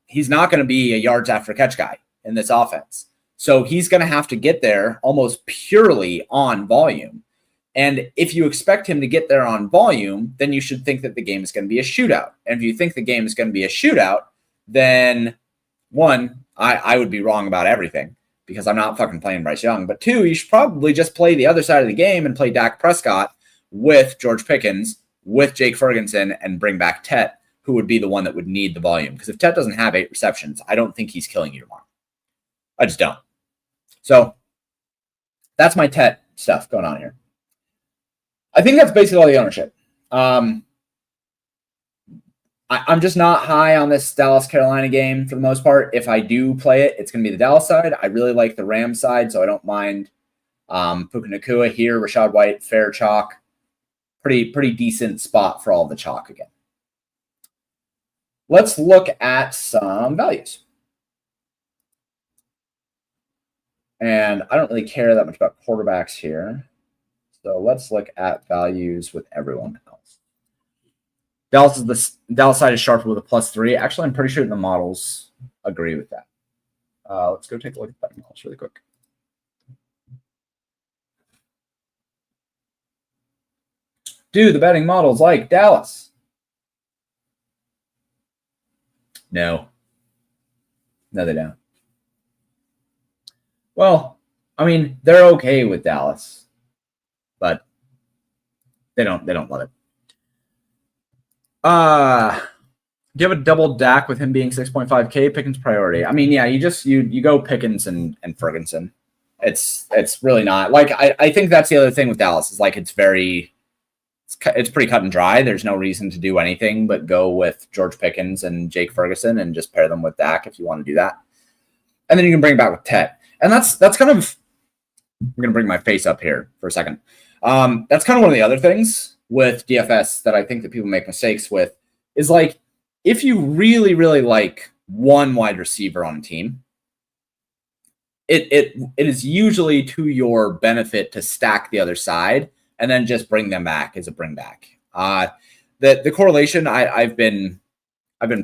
Speaker 1: He's not going to be a yards after catch guy in this offense. So he's going to have to get there almost purely on volume. And if you expect him to get there on volume, then you should think that the game is going to be a shootout. And if you think the game is going to be a shootout, then 1, I would be wrong about everything because I'm not fucking playing Bryce Young. But 2, you should probably just play the other side of the game and play Dak Prescott with George Pickens, with Jake Ferguson, and bring back Tet, who would be the one that would need the volume. Because if Tet doesn't have 8 receptions, I don't think he's killing you tomorrow. I just don't. So that's my Tet stuff going on here. I think that's basically all the ownership. I'm just not high on this Dallas-Carolina game for the most part. If I do play it, it's going to be the Dallas side. I really like the Rams side, so I don't mind Puka Nacua here. Rashad White, fair chalk. Pretty decent spot for all the chalk again. Let's look at some values. And I don't really care that much about quarterbacks here. So let's look at values with everyone else. Dallas side is sharper with a +3. Actually, I'm pretty sure the models agree with that. Let's go take a look at betting models really quick. Do the betting models like Dallas? No. No, they don't. Well, I mean, they're okay with Dallas, but they don't love it. Do you have a double Dak with him being 6.5K? Pickens priority. I mean, yeah, you go Pickens and Ferguson. It's really not like I think that's the other thing with Dallas is like it's pretty cut and dry. There's no reason to do anything but go with George Pickens and Jake Ferguson and just pair them with Dak if you want to do that. And then you can bring it back with Tet. And that's kind of, I'm going to bring my face up here for a second. That's kind of one of the other things with DFS that I think that people make mistakes with is like, if you really, really like one wide receiver on a team, it is usually to your benefit to stack the other side and then just bring them back as a bring back. The correlation, I've been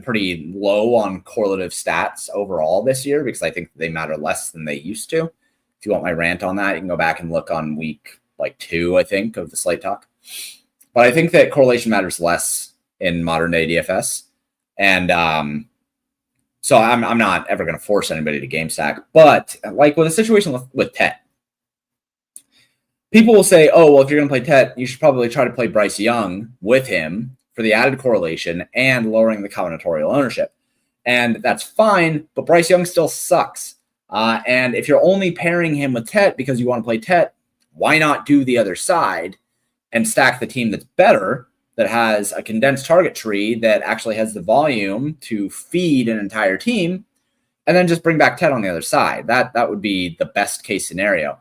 Speaker 1: pretty low on correlative stats overall this year because I think they matter less than they used to. If you want my rant on that, you can go back and look on week 2, I think, of the Slate Talk. But I think that correlation matters less in modern day DFS. And so I'm not ever going to force anybody to game stack. But like with a situation with Tet, people will say, oh, well, if you're going to play Tet, you should probably try to play Bryce Young with him for the added correlation and lowering the combinatorial ownership. And that's fine, but Bryce Young still sucks. And if you're only pairing him with Tet because you want to play Tet, why not do the other side and stack the team that's better, that has a condensed target tree that actually has the volume to feed an entire team, and then just bring back Tet on the other side? That would be the best case scenario.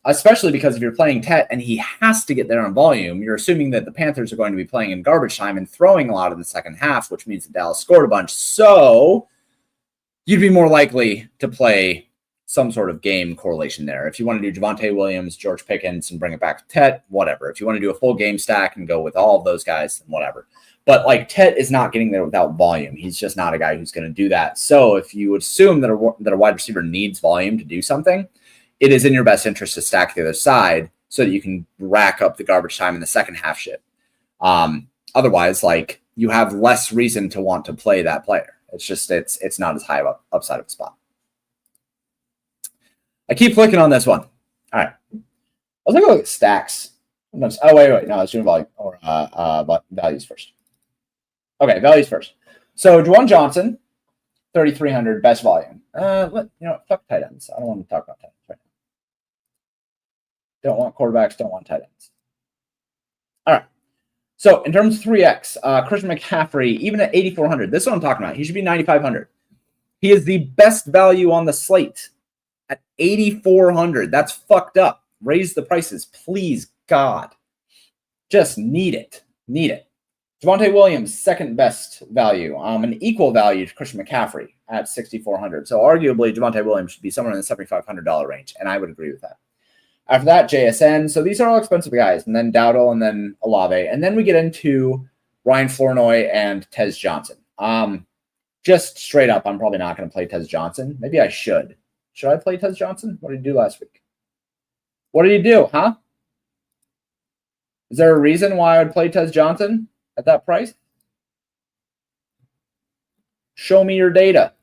Speaker 1: Especially because if you're playing Tet and he has to get there on volume, you're assuming that the Panthers are going to be playing in garbage time and throwing a lot in the second half, which means that Dallas scored a bunch. So you'd be more likely to play some sort of game correlation there. If you want to do Javonte Williams, George Pickens, and bring it back to Tet, whatever. If you want to do a full game stack and go with all of those guys, then whatever. But like Tet is not getting there without volume. He's just not a guy who's going to do that. So if you assume that a wide receiver needs volume to do something, it is in your best interest to stack the other side so that you can rack up the garbage time in the second half shit. Otherwise, like you have less reason to want to play that player. It's just it's not as high of upside of a spot. I keep clicking on this one. All right. Let's take a look at stacks. Oh, wait. No, let's do volume or values first. Okay, values first. So Juwan Johnson, 3,300 best volume. Fuck tight ends. I don't want to talk about tight ends right now. Don't want quarterbacks. Don't want tight ends. All right. So in terms of 3x, Christian McCaffrey, even at 8,400, this is what I'm talking about. He should be 9,500. He is the best value on the slate. $8,400. That's fucked up. Raise the prices, please, God. Just need it. Need it. Javonte Williams, second best value. An equal value to Christian McCaffrey at $6,400. So arguably, Javonte Williams should be somewhere in the $7,500 range, and I would agree with that. After that, JSN. So these are all expensive guys, and then Dowdle, and then Olave, and then we get into Ryan Flournoy and Tez Johnson. Just straight up, I'm probably not going to play Tez Johnson. Maybe I should. Should I play Tez Johnson? What did he do last week? What did he do, huh? Is there a reason why I would play Tez Johnson at that price? Show me your data.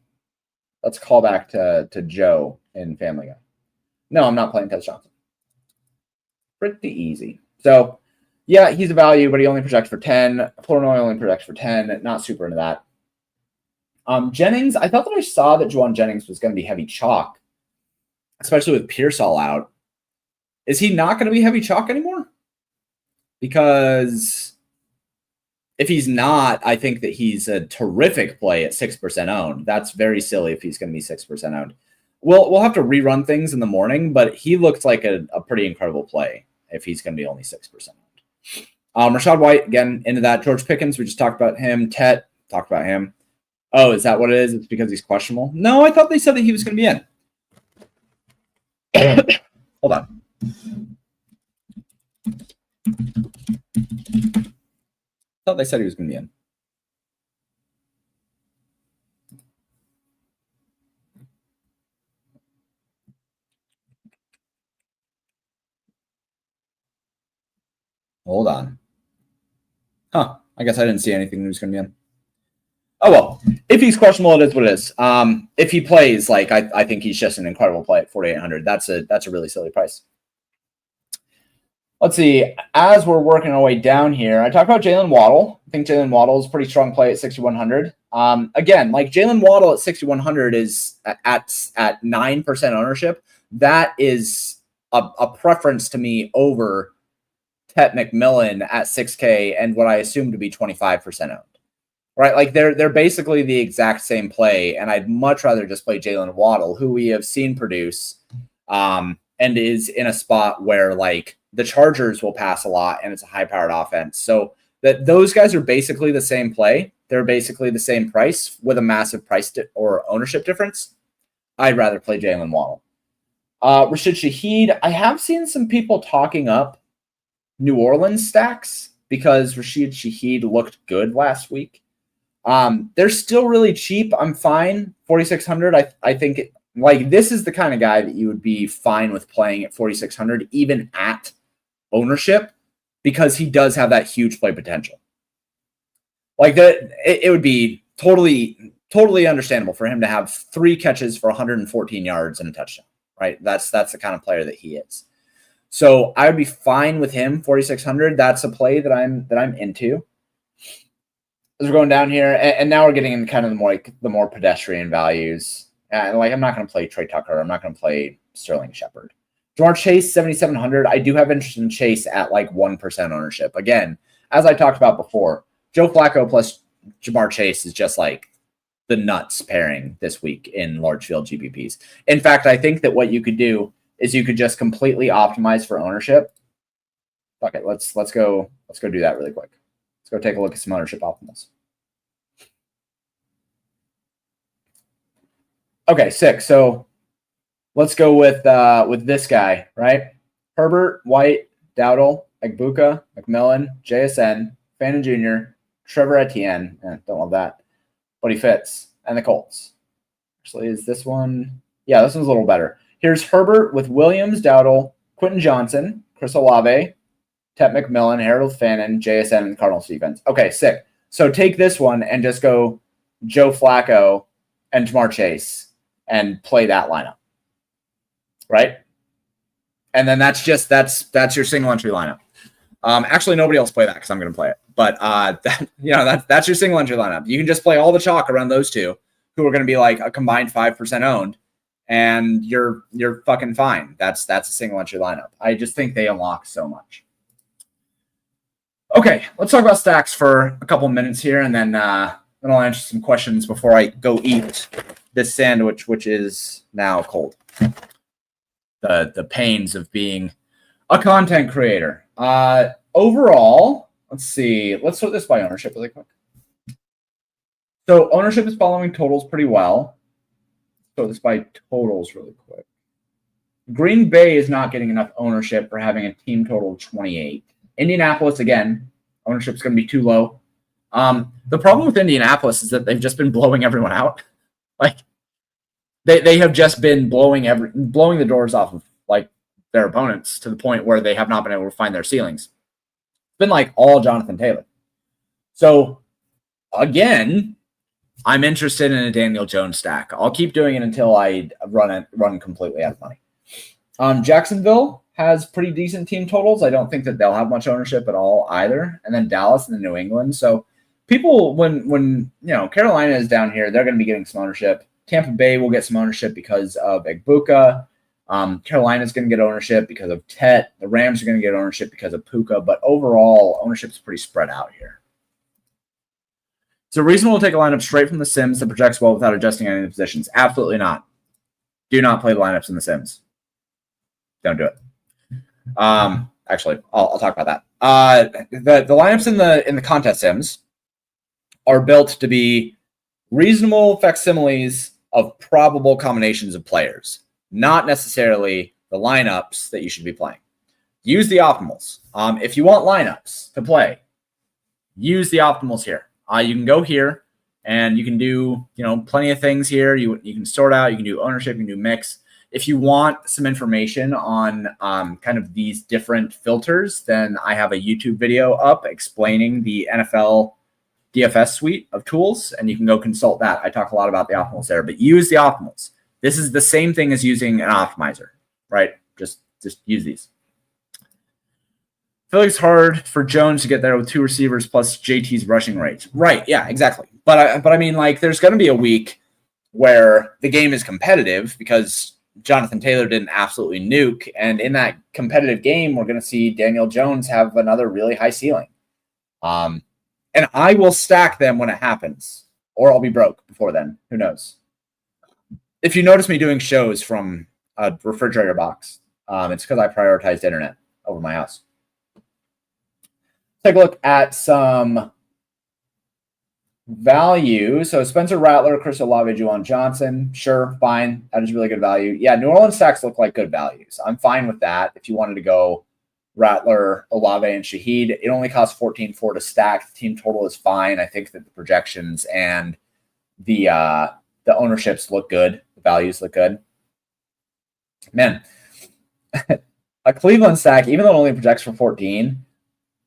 Speaker 1: Let's call back to Joe in Family Guy. No, I'm not playing Tez Johnson. Pretty easy. So, yeah, he's a value, but he only projects for 10. Flournoy only projects for 10. Not super into that. Jennings, I thought that I saw that Juwan Jennings was going to be heavy chalk, especially with Pearsall out. Is he not going to be heavy chalk anymore? Because if he's not, I think that he's a terrific play at 6% owned. That's very silly if he's going to be 6% owned. We'll have to rerun things in the morning, but he looked like a pretty incredible play if he's going to be only 6% owned. Rashad White, again, into that. George Pickens, we just talked about him. Tet, talked about him. Oh, is that what it is? It's because he's questionable? No, I thought they said that he was going to be in. Hold on. I thought they said he was going to be in. Hold on. Huh. I guess I didn't see anything that was going to be in. Oh, well. If he's questionable, it is what it is. If he plays, like, I think he's just an incredible play at 4,800. That's a really silly price. Let's see. As we're working our way down here, I talked about Jalen Waddle. I think Jalen Waddle is a pretty strong play at 6,100. Again, like Jalen Waddle at 6,100 is at 9% ownership. That is a preference to me over Tet McMillan at 6K and what I assume to be 25% owned. Right? Like they're basically the exact same play, and I'd much rather just play Jalen Waddle, who we have seen produce, and is in a spot where like the Chargers will pass a lot and it's a high-powered offense. So that those guys are basically the same play. They're basically the same price with a massive price or ownership difference. I'd rather play Jalen Waddle. Rashid Shaheed, I have seen some people talking up New Orleans stacks because Rashid Shaheed looked good last week. They're still really cheap. I'm fine. 4,600. I think like this is the kind of guy that you would be fine with playing at 4,600, even at ownership, because he does have that huge play potential. Like that, it would be totally understandable for him to have 3 catches for 114 yards and a touchdown. Right? That's the kind of player that he is. So I would be fine with him. 4,600. That's a play that I'm into. As we're going down here, and now we're getting into kind of the more pedestrian values. And like I'm not going to play Trey Tucker. I'm not going to play Sterling Shepard. Jamar Chase, 7,700. I do have interest in Chase at like 1% ownership. Again, as I talked about before, Joe Flacco plus Jamar Chase is just like the nuts pairing this week in large field GPPs. In fact, I think that what you could do is you could just completely optimize for ownership. Fuck it, let's go do that really quick. Let's go take a look at some ownership optimals. Okay, sick. So let's go with this guy, right? Herbert, White, Dowdle, Egbuka, McMillan, JSN, Fannin Jr., Trevor Etienne. Don't love that, but he fits. And the Colts. Actually, is this one? Yeah, this one's a little better. Here's Herbert with Williams, Dowdle, Quentin Johnson, Chris Olave, Tet McMillan, Harold Fannin, JSN, and the Cardinals defense. Okay, sick. So take this one and just go Joe Flacco and Jamar Chase and play that lineup, right? And then that's your single entry lineup. Actually, nobody else play that because I'm going to play it. But that's your single entry lineup. You can just play all the chalk around those two, who are going to be like a combined 5% owned, and you're fucking fine. That's a single entry lineup. I just think they unlock so much. Okay, let's talk about stacks for a couple minutes here, and then I'll answer some questions before I go eat this sandwich, which is now cold. the pains of being a content creator. Overall, let's see. Let's sort this by ownership really quick. So ownership is following totals pretty well. Sort this by totals really quick. Green Bay is not getting enough ownership for having a team total of 28. Indianapolis, again, ownership is going to be too low. The problem with Indianapolis is that they've just been blowing everyone out. Like they have just been blowing the doors off of like their opponents to the point where they have not been able to find their ceilings. It's been like all Jonathan Taylor. So again, I'm interested in a Daniel Jones stack. I'll keep doing it until I run completely out of money. Jacksonville has pretty decent team totals. I don't think that they'll have much ownership at all either. And then Dallas and then New England. So people, when Carolina is down here, they're going to be getting some ownership. Tampa Bay will get some ownership because of Egbuka. Carolina is going to get ownership because of Tet. The Rams are going to get ownership because of Puka. But overall, ownership is pretty spread out here. So reasonable to take a lineup straight from the Sims that projects well without adjusting any of the positions. Absolutely not. Do not play the lineups in the Sims. Don't do it. Actually, I'll talk about that. The lineups in the contest Sims are built to be reasonable facsimiles of probable combinations of players, not necessarily the lineups that you should be playing. Use the optimals. If you want lineups to play, use the optimals here. You can go here and you can do plenty of things here. You can sort out. You can do ownership. You can do mix. If you want some information on kind of these different filters, then I have a YouTube video up explaining the NFL DFS suite of tools, and you can go consult that. I talk a lot about the optimals there, but use the optimals. This is the same thing as using an optimizer, right? Just use these. I feel like it's hard for Jones to get there with two receivers plus JT's rushing rates. Right, yeah, exactly. But I mean, like, there's going to be a week where the game is competitive because Jonathan Taylor didn't absolutely nuke. And in that competitive game, we're going to see Daniel Jones have another really high ceiling. And I will stack them when it happens, or I'll be broke before then. Who knows? If you notice me doing shows from a refrigerator box, it's because I prioritized internet over my house. Take a look at some value. So Spencer Rattler, Chris Olave, Juwan Johnson. Sure, fine. That is really good value. Yeah, New Orleans stacks look like good values. I'm fine with that. If you wanted to go Rattler, Olave, and Shaheed, it only costs 14.4 to stack. The team total is fine. I think that the projections and the ownerships look good. The values look good. Man, a Cleveland stack, even though it only projects for 14,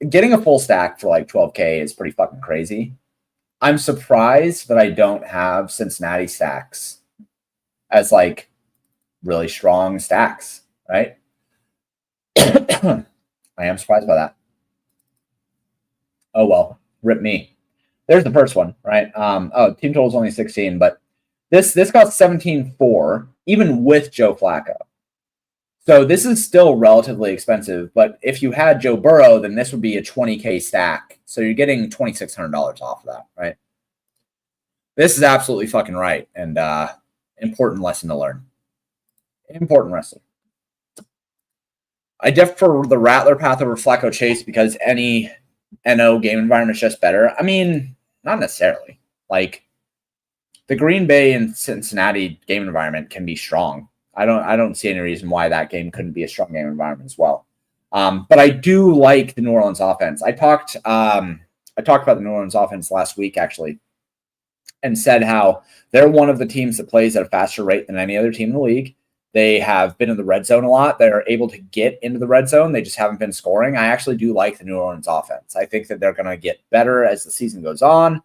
Speaker 1: getting a full stack for like 12K is pretty fucking crazy. I'm surprised that I don't have Cincinnati stacks as like really strong stacks, right? I am surprised by that. Oh, well, rip me. There's the first one, right? Team total is only 16, but this costs 17.4, even with Joe Flacco. So this is still relatively expensive, but if you had Joe Burrow, then this would be a 20K stack. So you're getting $2,600 off of that, right? This is absolutely fucking right, and important lesson to learn. Important lesson. I defer the Rattler path over Flacco Chase because any NO game environment is just better. I mean, not necessarily. Like, the Green Bay and Cincinnati game environment can be strong. I don't see any reason why that game couldn't be a strong game environment as well. But I do like the New Orleans offense. I talked about the New Orleans offense last week, actually, and said how they're one of the teams that plays at a faster rate than any other team in the league. They have been in the red zone a lot. They're able to get into the red zone. They just haven't been scoring. I actually do like the New Orleans offense. I think that they're going to get better as the season goes on.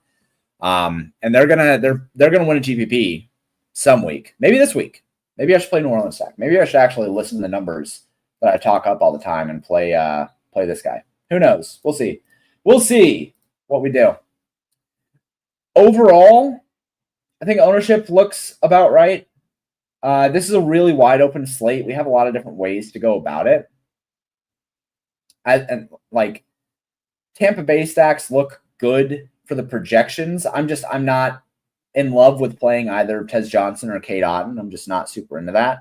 Speaker 1: And they're going to win a GPP some week. Maybe this week. Maybe I should play New Orleans stack. Maybe I should actually listen to the numbers that I talk up all the time and play this guy. Who knows? We'll see. We'll see what we do. Overall, I think ownership looks about right. This is a really wide open slate. We have a lot of different ways to go about it. And like Tampa Bay stacks look good for the projections. I'm not in love with playing either Tez Johnson or Kate Otten. I'm just not super into that.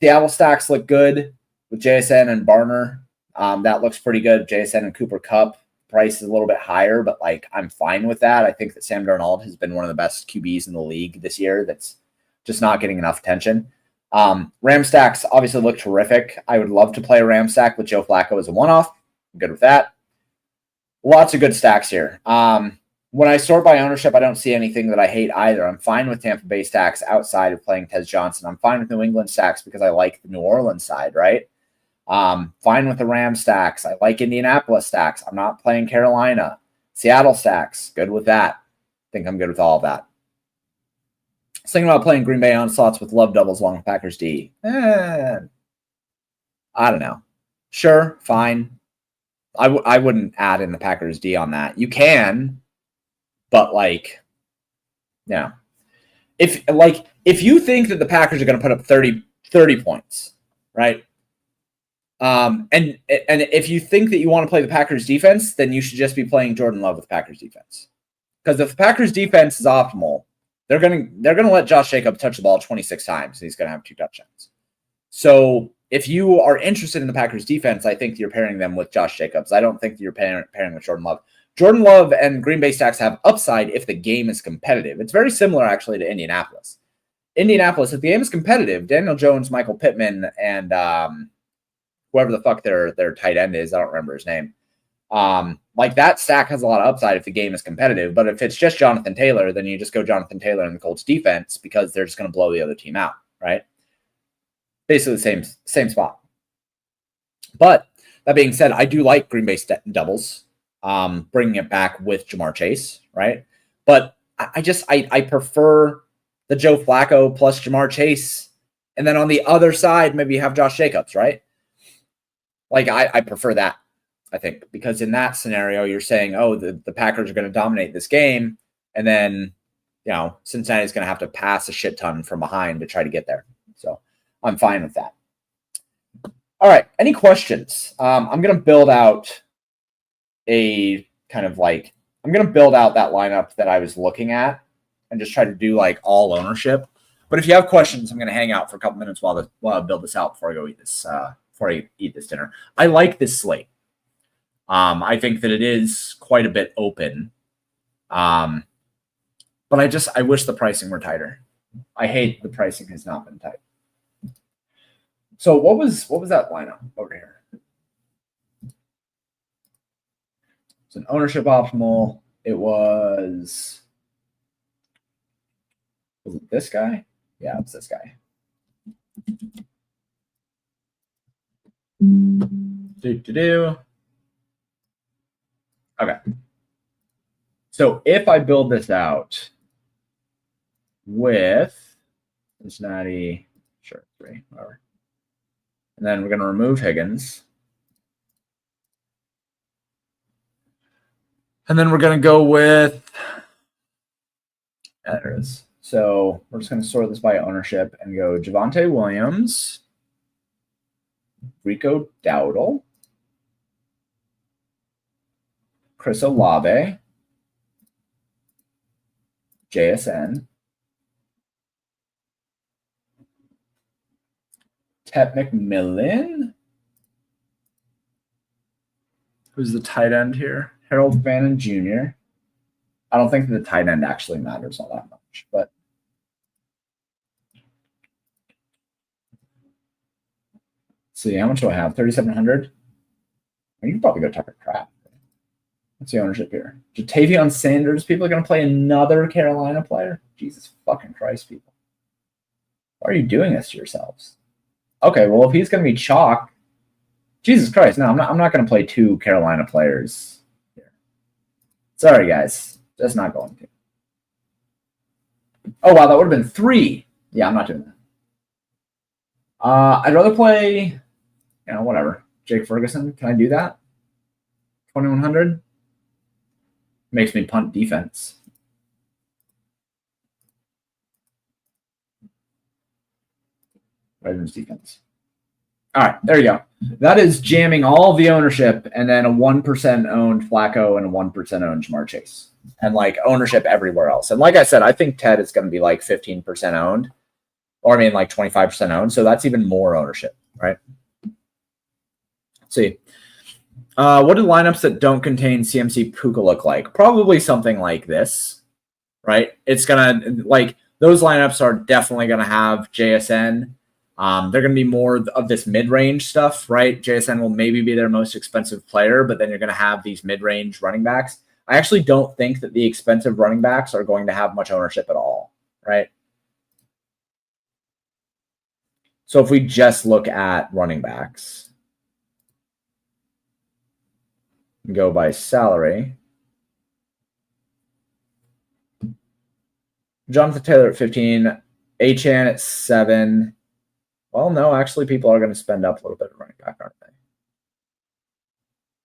Speaker 1: Seattle stacks look good with JSN and Barner. That looks pretty good. JSN and Cooper Kupp price is a little bit higher, but like I'm fine with that. I think that Sam Darnold has been one of the best QBs in the league this year. That's just not getting enough attention. Ram stacks obviously look terrific. I would love to play a Ram stack with Joe Flacco as a one-off. I'm good with that. Lots of good stacks here. When I sort by ownership, I don't see anything that I hate either. I'm fine with Tampa Bay stacks outside of playing Tez Johnson. I'm fine with New England stacks because I like the New Orleans side, right? Fine with the Ram stacks. I like Indianapolis stacks. I'm not playing Carolina. Seattle stacks. Good with that. I think I'm good with all of that. I was thinking about playing Green Bay onslaughts with love doubles along with Packers D. I don't know. Sure, fine. I wouldn't add in the Packers D on that. You can, but like, yeah. If you think that the Packers are going to put up 30 points, right? And if you think that you want to play the Packers defense, then you should just be playing Jordan Love with Packers defense. Because if the Packers defense is optimal, they're gonna let Josh Jacobs touch the ball 26 times and he's gonna have 2 touchdowns. So if you are interested in the Packers defense, I think you're pairing them with Josh Jacobs. I don't think that you're pairing with Jordan Love. Jordan Love and Green Bay stacks have upside if the game is competitive. It's very similar actually to Indianapolis. Indianapolis, if the game is competitive, Daniel Jones, Michael Pittman, and whoever the fuck their tight end is, I don't remember his name. Like that stack has a lot of upside if the game is competitive, but if it's just Jonathan Taylor, then you just go Jonathan Taylor in the Colts defense because they're just going to blow the other team out, right? Basically the same spot. But that being said, I do like Green Bay doubles, bringing it back with Jamar Chase, right? But I prefer the Joe Flacco plus Jamar Chase, and then on the other side, maybe you have Josh Jacobs, right? Like I prefer that. I think, because in that scenario, you're saying, oh, the Packers are going to dominate this game. And then, Cincinnati's going to have to pass a shit ton from behind to try to get there. So I'm fine with that. All right. Any questions? I'm going to build out I'm going to build out that lineup that I was looking at and just try to do like all ownership. But if you have questions, I'm going to hang out for a couple minutes while I build this out before I go eat this, dinner. I like this slate. I think that it is quite a bit open. But I wish the pricing were tighter. I hate the pricing has not been tight. So what was that lineup over here? It's an ownership optimal. It was it this guy? Yeah, it's this guy. Okay. So if I build this out with Cincinnati, sure, 3, whatever. And then we're going to remove Higgins. And then we're going to go with, there it is. So we're just going to sort this by ownership and go Javonte Williams, Rico Dowdle, Chris Olave, JSN, Tet McMillan. Who's the tight end here? Harold Bannon Jr. I don't think that the tight end actually matters all that much, but see, how much do I have? 3,700. You can probably go Tucker Kraft. What's the ownership here? Jatavion Sanders. People are going to play another Carolina player? Jesus fucking Christ, people. Why are you doing this to yourselves? Okay, well, if he's going to be chalk, Jesus Christ, no, I'm not going to play 2 Carolina players here. Sorry, guys. Just not going to. Oh, wow, that would have been 3. Yeah, I'm not doing that. I'd rather play, whatever. Jake Ferguson. Can I do that? 2,100? Makes me punt defense. Ravens defense. All right, there you go. That is jamming all the ownership and then a 1% owned Flacco and a 1% owned Jamar Chase. And like ownership everywhere else. And like I said, I think Ted is going to be like 15% owned. or I mean like 25% owned. So that's even more ownership, right? Let's see. What do lineups that don't contain CMC Puka look like? Probably something like this, right? It's going to, like, those lineups are definitely going to have JSN. They're going to be more of this mid-range stuff, right? JSN will maybe be their most expensive player, but then you're going to have these mid-range running backs. I actually don't think that the expensive running backs are going to have much ownership at all, right? So if we just look at running backs, go by salary. Jonathan Taylor at 15, Achane at 7. Well, no, actually, people are going to spend up a little bit of running back, aren't they?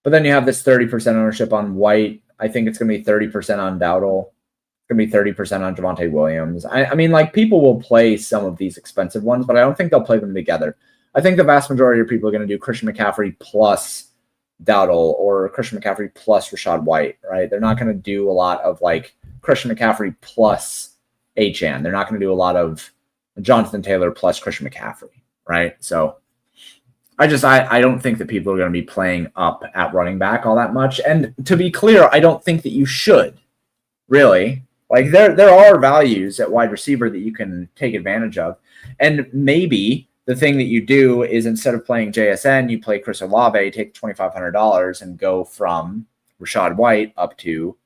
Speaker 1: But then you have this 30% ownership on White. I think it's going to be 30% on Dowdle. It's going to be 30% on Javonte Williams. I mean, like, people will play some of these expensive ones, but I don't think they'll play them together. I think the vast majority of people are going to do Christian McCaffrey plus Dowdle or Christian McCaffrey plus Rashad White, right? They're not going to do a lot of, like, Christian McCaffrey plus Achane. They're not going to do a lot of Jonathan Taylor plus Christian McCaffrey, right? So I don't think that people are going to be playing up at running back all that much. And to be clear, I don't think that you should, really. Like, there are values at wide receiver that you can take advantage of. And maybe the thing that you do is, instead of playing JSN, you play Chris Olave, take $2,500 and go from Rashad White up to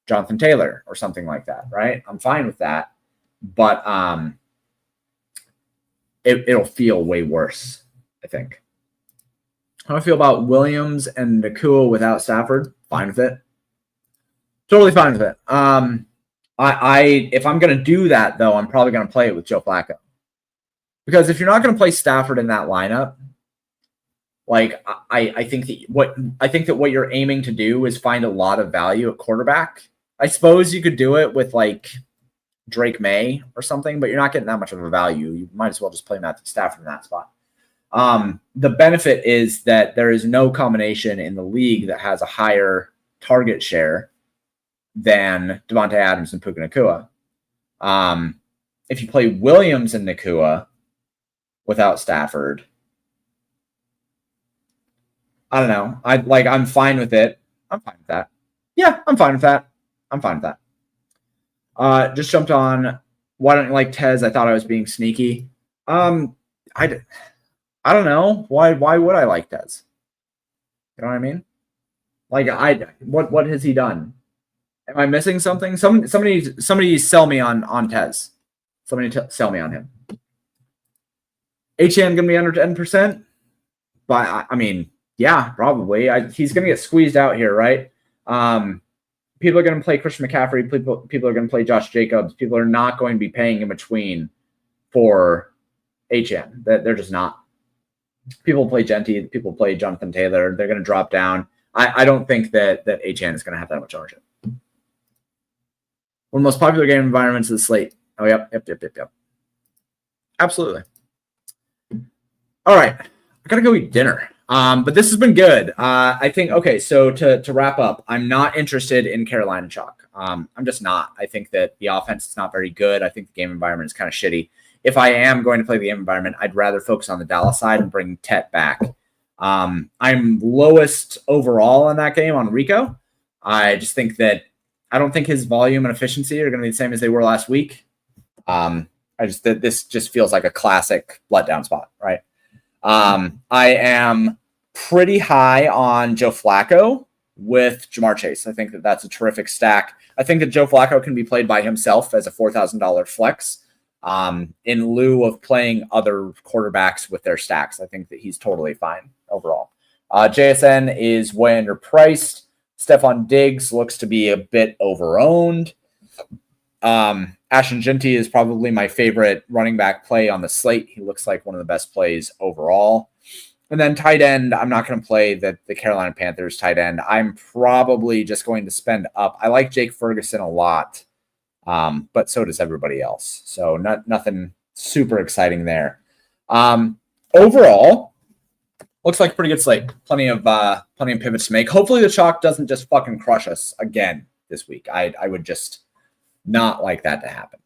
Speaker 1: Jonathan Taylor or something like that, right? I'm fine with that. But it'll feel way worse, I think. How do I feel about Williams and Nakua without Stafford? Fine with it. Totally fine with it. If I'm going to do that, though, I'm probably going to play it with Joe Flacco. Because if you're not going to play Stafford in that lineup, like, I think that what you're aiming to do is find a lot of value at quarterback. I suppose you could do it with, like, Drake May or something, but you're not getting that much of a value. You might as well just play Matthew Stafford in that spot. The benefit is that there is no combination in the league that has a higher target share than Devontae Adams and Puka Nacua. If you play Williams and Nacua without Stafford, I don't know. I'm fine with it. I'm fine with that. Yeah, I'm fine with that. Just jumped on. Why don't you like Tez? I thought I was being sneaky. I don't know. Why would I like Tez? You know what I mean? Like, what has he done? Am I missing something? Somebody sell me on Tez. Somebody sell me on him. HN gonna be under 10%? But I mean, yeah, probably. He's gonna get squeezed out here, right? People are going to play Christian McCaffrey. People are going to play Josh Jacobs. People are not going to be paying in between for HN. They're just not. People play Genty. People play Jonathan Taylor. They're going to drop down. I don't think that HN is going to have that much ownership. One of the most popular game environments is the Slate. Oh, yep. Absolutely. All right. I got to go eat dinner. But this has been good. I think, okay, so to wrap up, I'm not interested in Carolina chalk. I'm just not. I think that the offense is not very good. I think the game environment is kind of shitty. If I am going to play the game environment, I'd rather focus on the Dallas side and bring Tet back. I'm lowest overall in that game on Rico. I just think that I don't think his volume and efficiency are going to be the same as they were last week. This just feels like a classic letdown spot, right? I am pretty high on Joe Flacco with Jamar Chase. I think that that's a terrific stack. I think that Joe Flacco can be played by himself as a $4,000 flex in lieu of playing other quarterbacks with their stacks. I think that he's totally fine overall. JSN is way underpriced. Stephon Diggs looks to be a bit overowned. Ashton Genty is probably my favorite running back play on the slate. He looks like one of the best plays overall. And then tight end, I'm not going to play the Carolina Panthers tight end. I'm probably just going to spend up. I like Jake Ferguson a lot, but so does everybody else. So nothing super exciting there. Overall, looks like a pretty good slate. Plenty of pivots to make. Hopefully the chalk doesn't just fucking crush us again this week. I would just not like that to happen.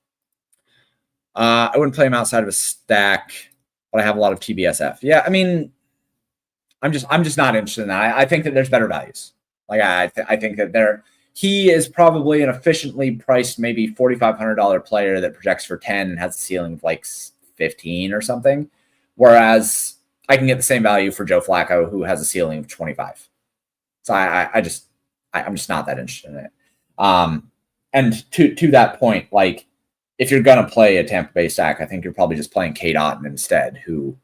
Speaker 1: I wouldn't play him outside of a stack, but I have a lot of TBSF. Yeah, I mean, I'm just not interested in that. I think that there's better values. Like I think that he is probably an efficiently priced, maybe $4,500 player that projects for 10 and has a ceiling of like 15 or something. Whereas I can get the same value for Joe Flacco, who has a ceiling of 25. So I'm just not that interested in it. And to that point, like if you're gonna play a Tampa Bay stack, I think you're probably just playing Kate Otten instead, who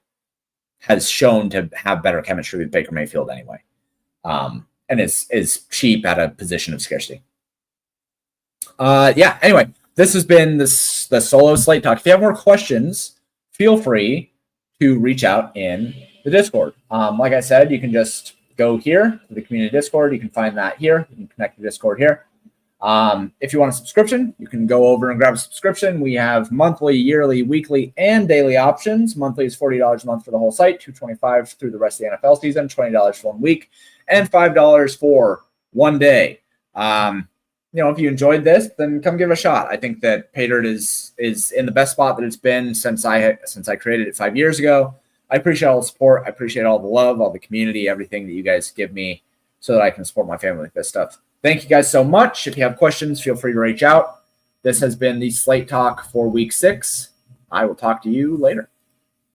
Speaker 1: has shown to have better chemistry with Baker Mayfield anyway. And is cheap at a position of scarcity. Yeah, anyway, this has been the solo Slate Talk. If you have more questions, feel free to reach out in the Discord. Like I said, you can just go here to the community Discord. You can find that here. You can connect to Discord here. If you want a subscription, you can go over and grab a subscription. We have monthly, yearly, weekly, and daily options. Monthly is $40 a month for the whole site, $225 through the rest of the NFL season, $20 for 1 week, and $5 for 1 day. If you enjoyed this, then come give it a shot. I think that Paydirt is in the best spot that it's been since I created it 5 years ago. I appreciate all the support. I appreciate all the love, all the community, everything that you guys give me so that I can support my family with this stuff. Thank you guys so much. If you have questions, feel free to reach out. This has been the Slate Talk for week 6. I will talk to you later.